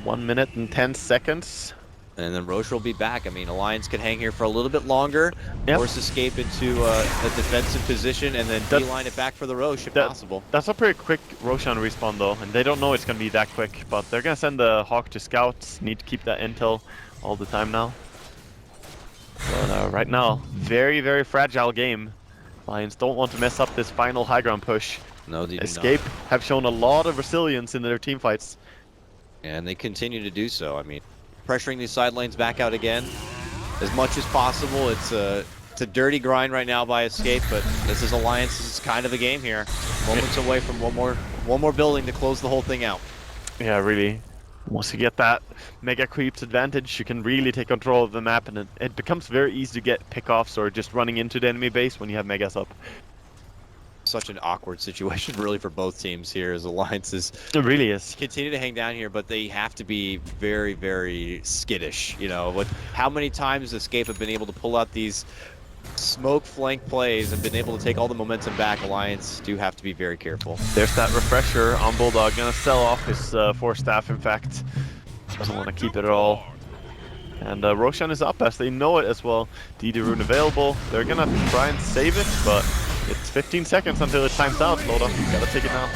1 minute and 10 seconds. And then Roche will be back. I mean, Alliance could hang here for a little bit longer, force Escape into a defensive position, and then beeline it back for the Roche if possible. That's a pretty quick Roshan respawn though, and they don't know it's going to be that quick, but they're going to send the Hawk to scouts. Need to keep that intel all the time now. But right now, very, very fragile game. Lions don't want to mess up this final high ground push. No, they do Escape not. have shown a lot of resilience in their team fights. And they continue to do so. I mean, pressuring these side lanes back out again as much as possible. It's a dirty grind right now by Escape, but this is Alliance. This is kind of a game here. Moments away from one more building to close the whole thing out. Yeah, really. Once you get that Mega Creeps advantage, you can really take control of the map, and it becomes very easy to get pickoffs or just running into the enemy base when you have Megas up. Such an awkward situation really for both teams here as Alliances. It really is. Continue to hang down here, but they have to be very, very skittish. You know, with how many times Escape have been able to pull out these smoke flank plays and been able to take all the momentum back, Alliance do have to be very careful. There's that refresher on Bulldog, gonna sell off his Force Staff, in fact. Doesn't want to keep it at all. And Roshan is up as they know it as well. DD rune available. They're gonna try and save it, but it's 15 seconds until it times out. Loda, gotta take it now.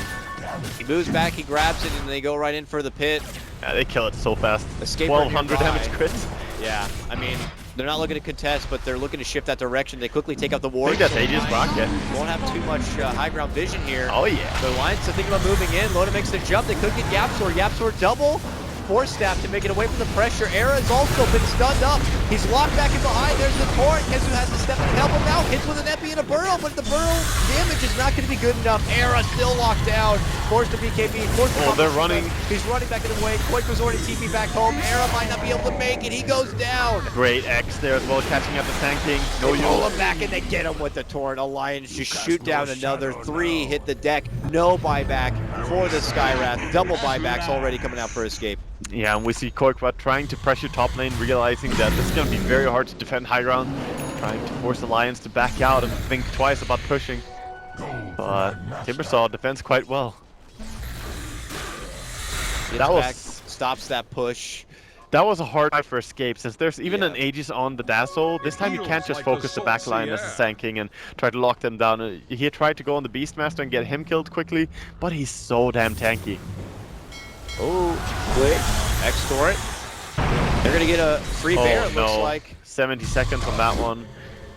He moves back, he grabs it, and they go right in for the pit. Yeah, they kill it so fast. Escape 1200 damage crit. Yeah, I mean, they're not looking to contest, but they're looking to shift that direction. They quickly take out the ward. I think that's Aegis Rocket. Won't have too much high ground vision here. Oh yeah. The Alliance are thinking about moving in. Loda makes the jump. They could get Yapsor. Yapsor double. Force Staff to make it away from the pressure. Era has also been stunned up. He's locked back in behind. There's the torrent. Kezu has to step in and help him out. Hits with an epi and a burrow, but the burrow damage is not going to be good enough. Era still locked down. Forced to BKB. Forced to they're running. He's running back in the way. Quake was already TP back home. Era might not be able to make it. He goes down. Great X there as well, catching up the Sand King. No, you pull him back and they get him with the torrent. Alliance just shoot down another 3. Hit the deck. No buyback for the Skywrath. Double buybacks already coming out for Escape. Yeah, and we see Koikwa trying to pressure top lane, realizing that this is going to be very hard to defend high ground, trying to force Alliance to back out and think twice about pushing. But Timbersaw defends quite well. That was stops that push. That was a hard fight for Escape, since there's even an Aegis on the Dazzle. This time he can't just focus the backline as a Sand King and try to lock them down. He tried to go on the Beastmaster and get him killed quickly, but he's so damn tanky. Oh, quick. Extort. They're going to get a free bear, it looks like. 70 seconds on that one.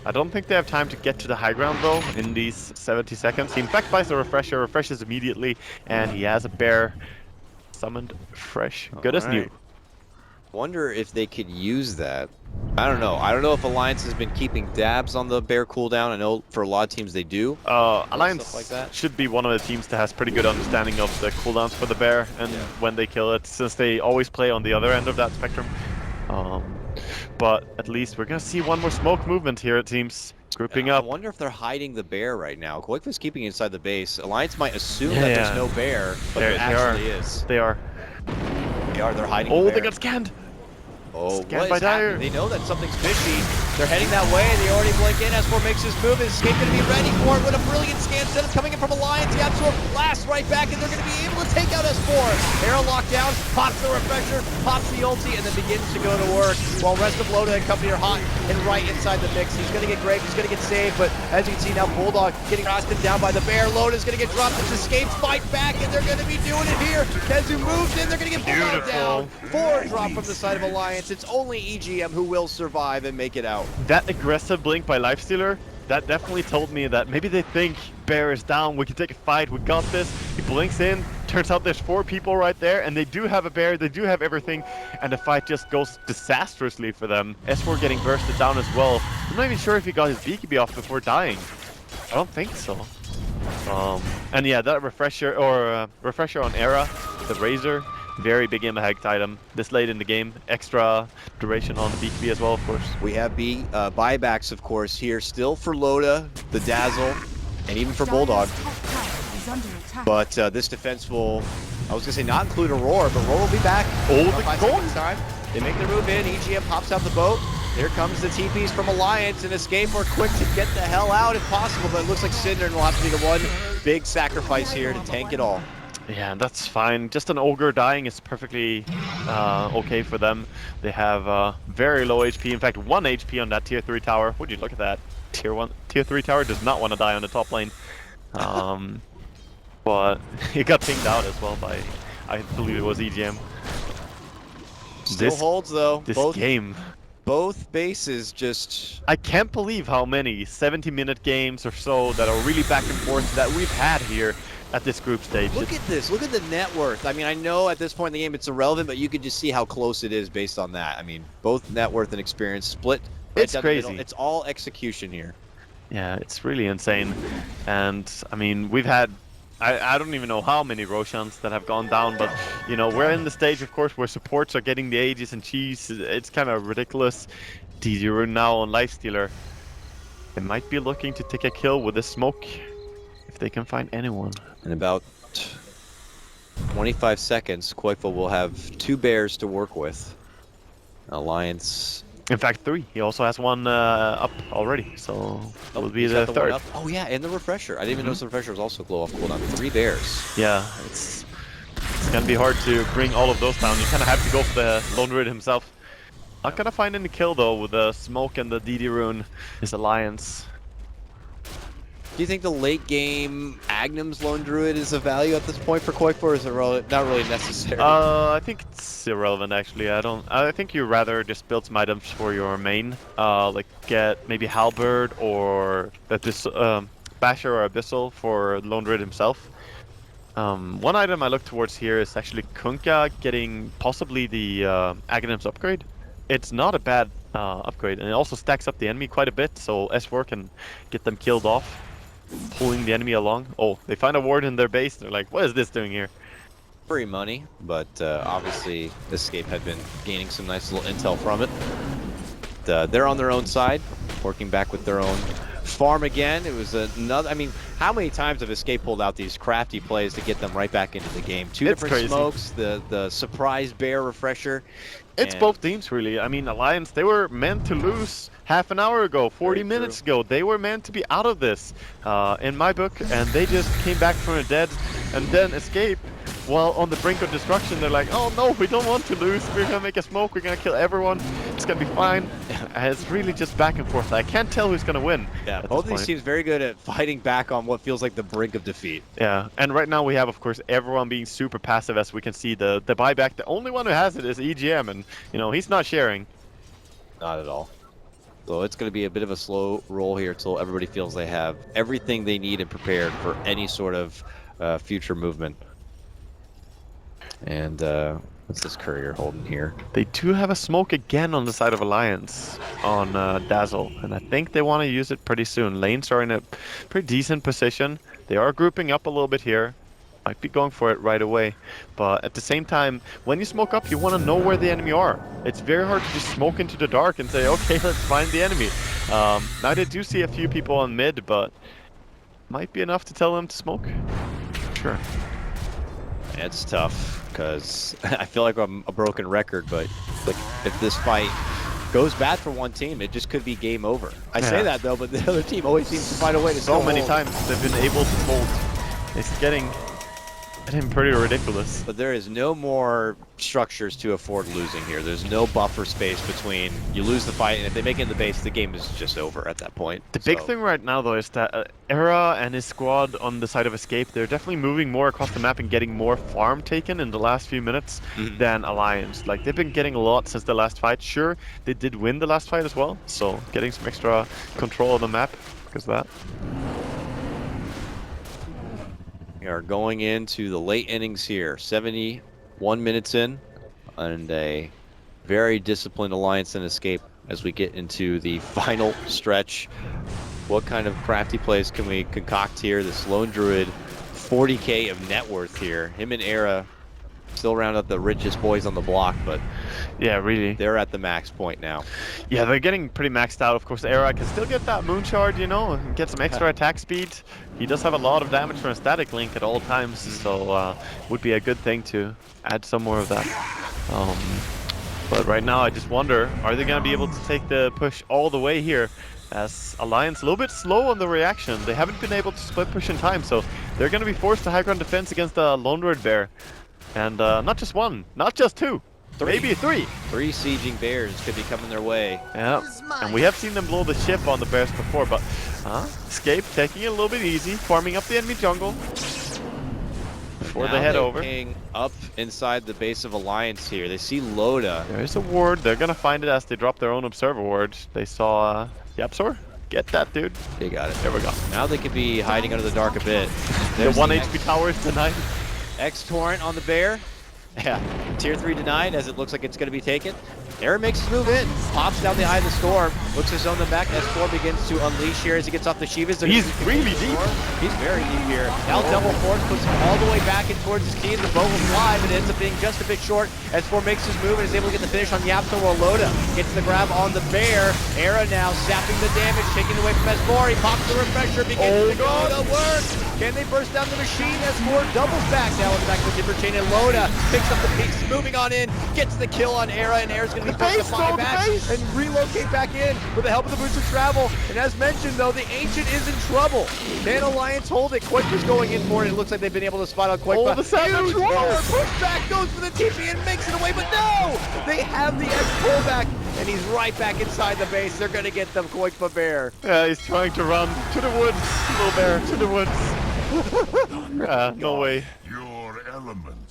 I don't think they have time to get to the high ground, though, in these 70 seconds. He in fact buys a refresher, refreshes immediately, and he has a bear summoned fresh. Good as new. Wonder if they could use that. I don't know. I don't know if Alliance has been keeping dabs on the bear cooldown. I know for a lot of teams they do. Alliance like that. should be one of the teams that has pretty good understanding of the cooldowns for the bear and when they kill it, since they always play on the other end of that spectrum. But at least we're gonna see one more smoke movement here, it seems. Grouping up. I wonder if they're hiding the bear right now. Koikva's keeping it inside the base. Alliance might assume that there's no bear, but there actually is. They are. They're hiding the bear. They got scanned! Oh, Scanned by Dire. They know that something's fishy. They're heading that way. They already blink in. S4 makes his move. Is Escape going to be ready for it with a brilliant scan setup coming in from Alliance? The Absorb blasts right back, and they're going to be able to take out S4. Arrow locked down, pops the refresher, pops the ulti, and then begins to go to work. While rest of Loda and company are hot and right inside the mix. He's going to get Greg. He's going to get saved, but as you can see now, Bulldog getting Austin down by the bear. Loda's going to get dropped. It's Escape fight back, and they're going to be doing it here. Kenzu moves in. They're going to get Bulldog down. 4 drop from the side of Alliance. It's only EGM who will survive and make it out. That aggressive blink by Lifestealer, that definitely told me that maybe they think bear is down, we can take a fight, we got this. He blinks in, turns out there's 4 people right there, and they do have a bear, they do have everything, and the fight just goes disastrously for them. S4 getting bursted down as well. I'm not even sure if he got his BKB off before dying. I don't think so. And yeah, that refresher, or refresher on Era, the Razor, very big impact item this late in the game. Extra duration on the BKB as well, of course. We have buybacks, of course, here still for Loda, the Dazzle, and even for Bulldog. But this defense will, I was going to say not include Aurora, but Aurora will be back. Oh, the goal! Time. They make their move in. EGM pops out the boat. Here comes the TPs from Alliance, and Escape are quick to get the hell out if possible, but it looks like Synderen will have to be the one big sacrifice here to tank it all. Yeah, that's fine. Just an Ogre dying is perfectly okay for them. They have very low HP. In fact, 1 HP on that tier 3 tower. Would you look at that? Tier 3 tower does not want to die on the top lane. But it got pinged out as well by, I believe it was EGM. Still holds though. This game. Both bases just... I can't believe how many 70-minute games or so that are really back and forth that we've had here at this group stage. Look at this. Look at the net worth. I mean, I know at this point in the game it's irrelevant, but you could just see how close it is based on that. I mean, both net worth and experience split. It's crazy. It's all execution here. Yeah, it's really insane. And, I mean, we've had... I don't even know how many Roshans that have gone down, but, you know, we're in the stage, of course, where supports are getting the Aegis and cheese. It's kind of ridiculous. DD now on Lifestealer. They might be looking to take a kill with a smoke, if they can find anyone. In about 25 seconds, Koikva will have 2 bears to work with. Alliance... In fact, 3. He also has 1 up already, so that will be the 3rd. Oh yeah, and the refresher. I didn't even notice the refresher was also glow off cooldown. 3 bears. Yeah, it's gonna be hard to bring all of those down. You kind of have to go for the Lone Druid himself. Not gonna find any kill though with the smoke and the DD rune. His Alliance. Do you think the late game Agnum's Lone Druid is of value at this point for Koikva, or is it not really necessary? I think it's irrelevant actually. I think you rather just build some items for your main. Like get maybe Halberd or Basher or Abyssal for Lone Druid himself. One item I look towards here is actually Kunkka getting possibly the Aghanim's upgrade. It's not a bad upgrade, and it also stacks up the enemy quite a bit, so S4 can get them killed off, pulling the enemy along. Oh, they find a ward in their base. They're like, what is this doing here? Free money, but obviously Escape had been gaining some nice little intel from it. They're on their own side, working back with their own farm again. It was another. I mean, how many times have Escape pulled out these crafty plays to get them right back into the game? Two different crazy. smokes, the surprise bear refresher. It's both teams, really. I mean, Alliance, they were meant to lose half an hour ago, 40 minutes ago. They were meant to be out of this, in my book, and they just came back from the dead. And then Escape, while on the brink of destruction, they're like, oh no, we don't want to lose. We're gonna make a smoke. We're gonna kill everyone. It's gonna be fine. It's really just back and forth. I can't tell who's gonna win. Yeah, both these teams very good at fighting back on what feels like the brink of defeat. Yeah, and right now we have, of course, everyone being super passive, as we can see. The buyback, the only one who has it is EGM, and, you know, he's not sharing. Not at all. So it's going to be a bit of a slow roll here until everybody feels they have everything they need and prepared for any sort of future movement. And what's this courier holding here? They do have a smoke again on the side of Alliance on Dazzle, and I think they want to use it pretty soon. Lanes are in a pretty decent position. They are grouping up a little bit here. Might be going for it right away, but at the same time, when you smoke up, you want to know where the enemy are. It's very hard to just smoke into the dark and say, okay, let's find the enemy. Now they do see a few people on mid, but might be enough to tell them to smoke. Sure. It's tough, because I feel like I'm a broken record, but like, if this fight goes bad for one team, it just could be game over. I say that, though, but the other team always seems to find a way to so many times they've been able to hold. It's getting pretty ridiculous. But there is no more structures to afford losing here. There's no buffer space between you lose the fight, and if they make it in the base, the game is just over at that point. The big thing right now, though, is that Era and his squad on the side of Escape, they're definitely moving more across the map and getting more farm taken in the last few minutes than Alliance. Like, they've been getting a lot since the last fight. Sure, they did win the last fight as well, so getting some extra control of the map because of that. We are going into the late innings here, 71 minutes in, and a very disciplined Alliance and Escape as we get into the final stretch. What kind of crafty plays can we concoct here? This Lone Druid, 40k of net worth here. Him and Era still round up the richest boys on the block, but yeah, really, they're at the max point now. Yeah, they're getting pretty maxed out. Of course, Era can still get that moon shard, you know, and get some extra attack speed. He does have a lot of damage from a static link at all times, so would be a good thing to add some more of that. But right now, I just wonder, are they going to be able to take the push all the way here? As Alliance a little bit slow on the reaction. They haven't been able to split push in time, so they're going to be forced to high ground defense against the Lone Druid Bear. And not just one, not just two, maybe three. Three sieging bears could be coming their way. Yeah, and we have seen them blow the ship on the bears before, but Escape taking it a little bit easy, farming up the enemy jungle before they head over. Up inside the base of Alliance here. They see Loda. There's a ward. They're going to find it as they drop their own observer ward. They saw Yapsor. Get that, dude. They got it. There we go. Now they could be hiding under the dark a bit. The 1 HP towers tonight. X-Torrent on the bear. Yeah, tier 3 denied as it looks like it's going to be taken. Aaron makes his move in, pops down the Eye of the Storm, looks to zone them back. S4 begins to unleash here as he gets off the Shivas. He's really deep. He's very deep here. Now double force puts him all the way back in towards his key, and the bow will fly, but it ends up being just a bit short. S4 makes his move and is able to get the finish on Yapso, while Loda gets the grab on the bear. Era now sapping the damage, taken away from S4. He pops the refresher, begins to go to work. Can they burst down the machine? S4 doubles back. Now it's back to the Dipper Chain, and Loda picks up the piece, moving on in, gets the kill on Era, and Era's going to be forced to fly back and relocate back in with the help of the boots of travel. And as mentioned, though, the Ancient is in trouble. Can Alliance hold it? Quake is going in for it. It looks like they've been able to spot on Quake. Oh, the savage roar! Pushback goes for the TP and makes it away, but no! They have the X pullback, and he's right back inside the base. They're going to get them, Quake Bear. Yeah, he's trying to run to the woods, little bear, to the woods. No way.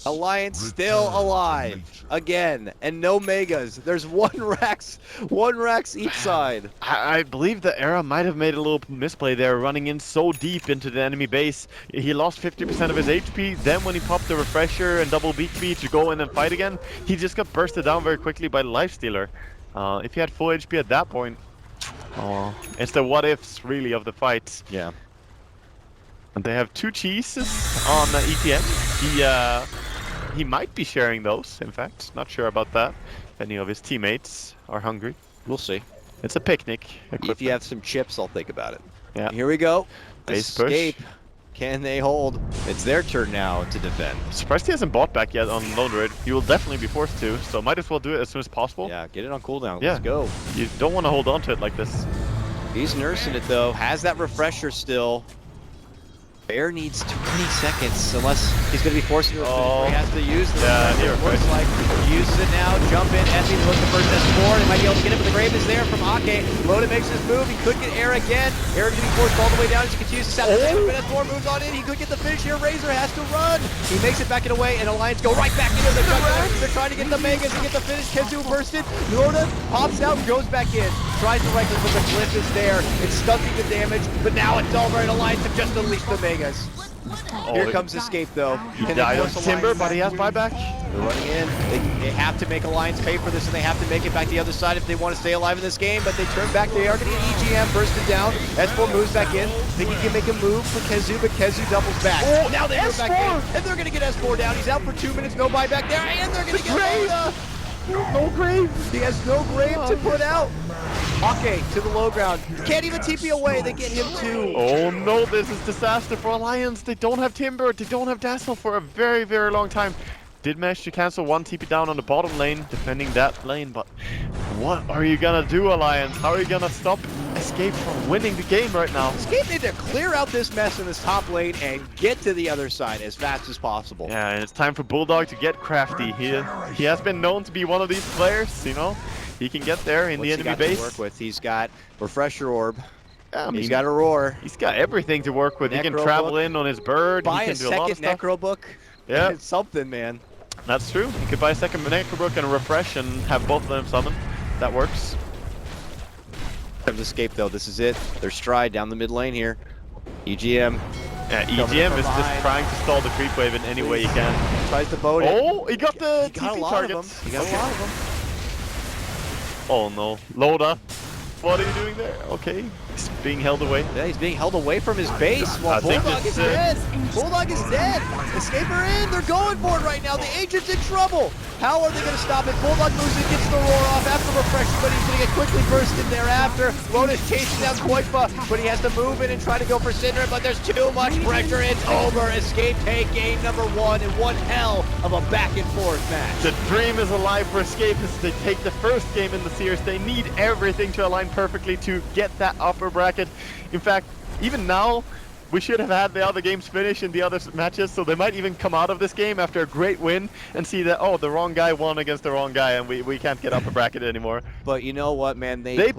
Alliance still alive again, and no megas. There's one Rax each side. I believe the Era might have made a little misplay there, running in so deep into the enemy base. He lost 50% of his HP. Then when he popped the refresher and double beat speed to go in and fight again, he just got bursted down very quickly by the Lifestealer. If he had full HP at that point, it's the what ifs really of the fight. Yeah. And they have 2 cheeses on ETN. He might be sharing those, in fact. Not sure about that. If any of his teammates are hungry. We'll see. It's a picnic. If you have some chips, I'll think about it. Yeah. Here we go. Base push. Escape. Can they hold? It's their turn now to defend. Surprised he hasn't bought back yet on Lone Raid. He will definitely be forced to, so might as well do it as soon as possible. Yeah, get it on cooldown. Yeah. Let's go. You don't want to hold on to it like this. He's nursing it though. Has that refresher still. Bear needs 20 seconds unless he's going to be forced into a finish where he has to use the refresher. It looks like he uses it now. Jump in. Essie looking for S4. He might be able to get it, but the grave is there from Ake. Loda makes his move. He could get air again. Air getting forced all the way down as he continues to sap the but S4 moves on in. He could get the finish here. Razor has to run. He makes it back in away, and Alliance go right back into the jungle. They're trying to get the Megas and get the finish. Kenzu bursted. Loda pops out, goes back in. Tries to right click, but the glyph is there. It's stunting the damage, but now it's over, and Alliance have just unleashed the Megas. Here comes Escape though. He died on Timber, but he has buyback. They're running in. They have to make Alliance pay for this, and they have to make it back to the other side if they want to stay alive in this game, but they turn back. They are going to get EGM bursted down. S4 moves back in. Think he can make a move for Kezu, but Kezu doubles back. Oh, now they move back in, and they're going to get S4 down. He's out for 2 minutes, no buyback there, and they're going to get Loda. No grave. He has no grave to put out. Ake to the low ground. Can't even TP away. They get him too. Oh no, this is disaster for Alliance. They don't have Timber. They don't have Dazzle for a very, very long time. Did manage to cancel one TP down on the bottom lane, defending that lane, but what are you gonna do, Alliance? How are you gonna stop Escape from winning the game right now? Escape need to clear out this mess in this top lane and get to the other side as fast as possible. Yeah, and it's time for Bulldog to get crafty. He has been known to be one of these players, you know? He can get there in the enemy base. To work with? He's got Refresher Orb. Yeah, I mean, he's got a Roar. He's got everything to work with. He can travel in on his bird. Buy he can do a lot of stuff. Necro Book. Yeah. It's something, man. That's true. You could buy a second Necro Book and a Refresh and have both of them summon. That works. Comes Escape though. This is it. Their stride down the mid lane here. EGM. Yeah, EGM is just trying to stall the creep wave in any way he can. Tries to boat it. Oh, he got the TP targets. He got a lot of them. Oh no, Loda. What are you doing there? Okay, he's being held away. Yeah, he's being held away from his base while Bulldog is dead. Bulldog is dead. Escaper in. They're going for it right now. The Agent's in trouble. How are they going to stop it? Bulldog moves in, gets the roar off after refreshing, but he's going to get quickly bursted thereafter. Loda's chasing down Koifa, but he has to move in and try to go for Cinder, but there's too much pressure. It's over. Escape take game number 1 in one hell of a back and forth match. The dream is alive for Escape as they take the first game in the series. They need everything to align perfectly to get that upper bracket. In fact, even now, we should have had the other games finish in the other matches, so they might even come out of this game after a great win and see that, oh, the wrong guy won against the wrong guy and we can't get upper bracket anymore. But you know what, man? They put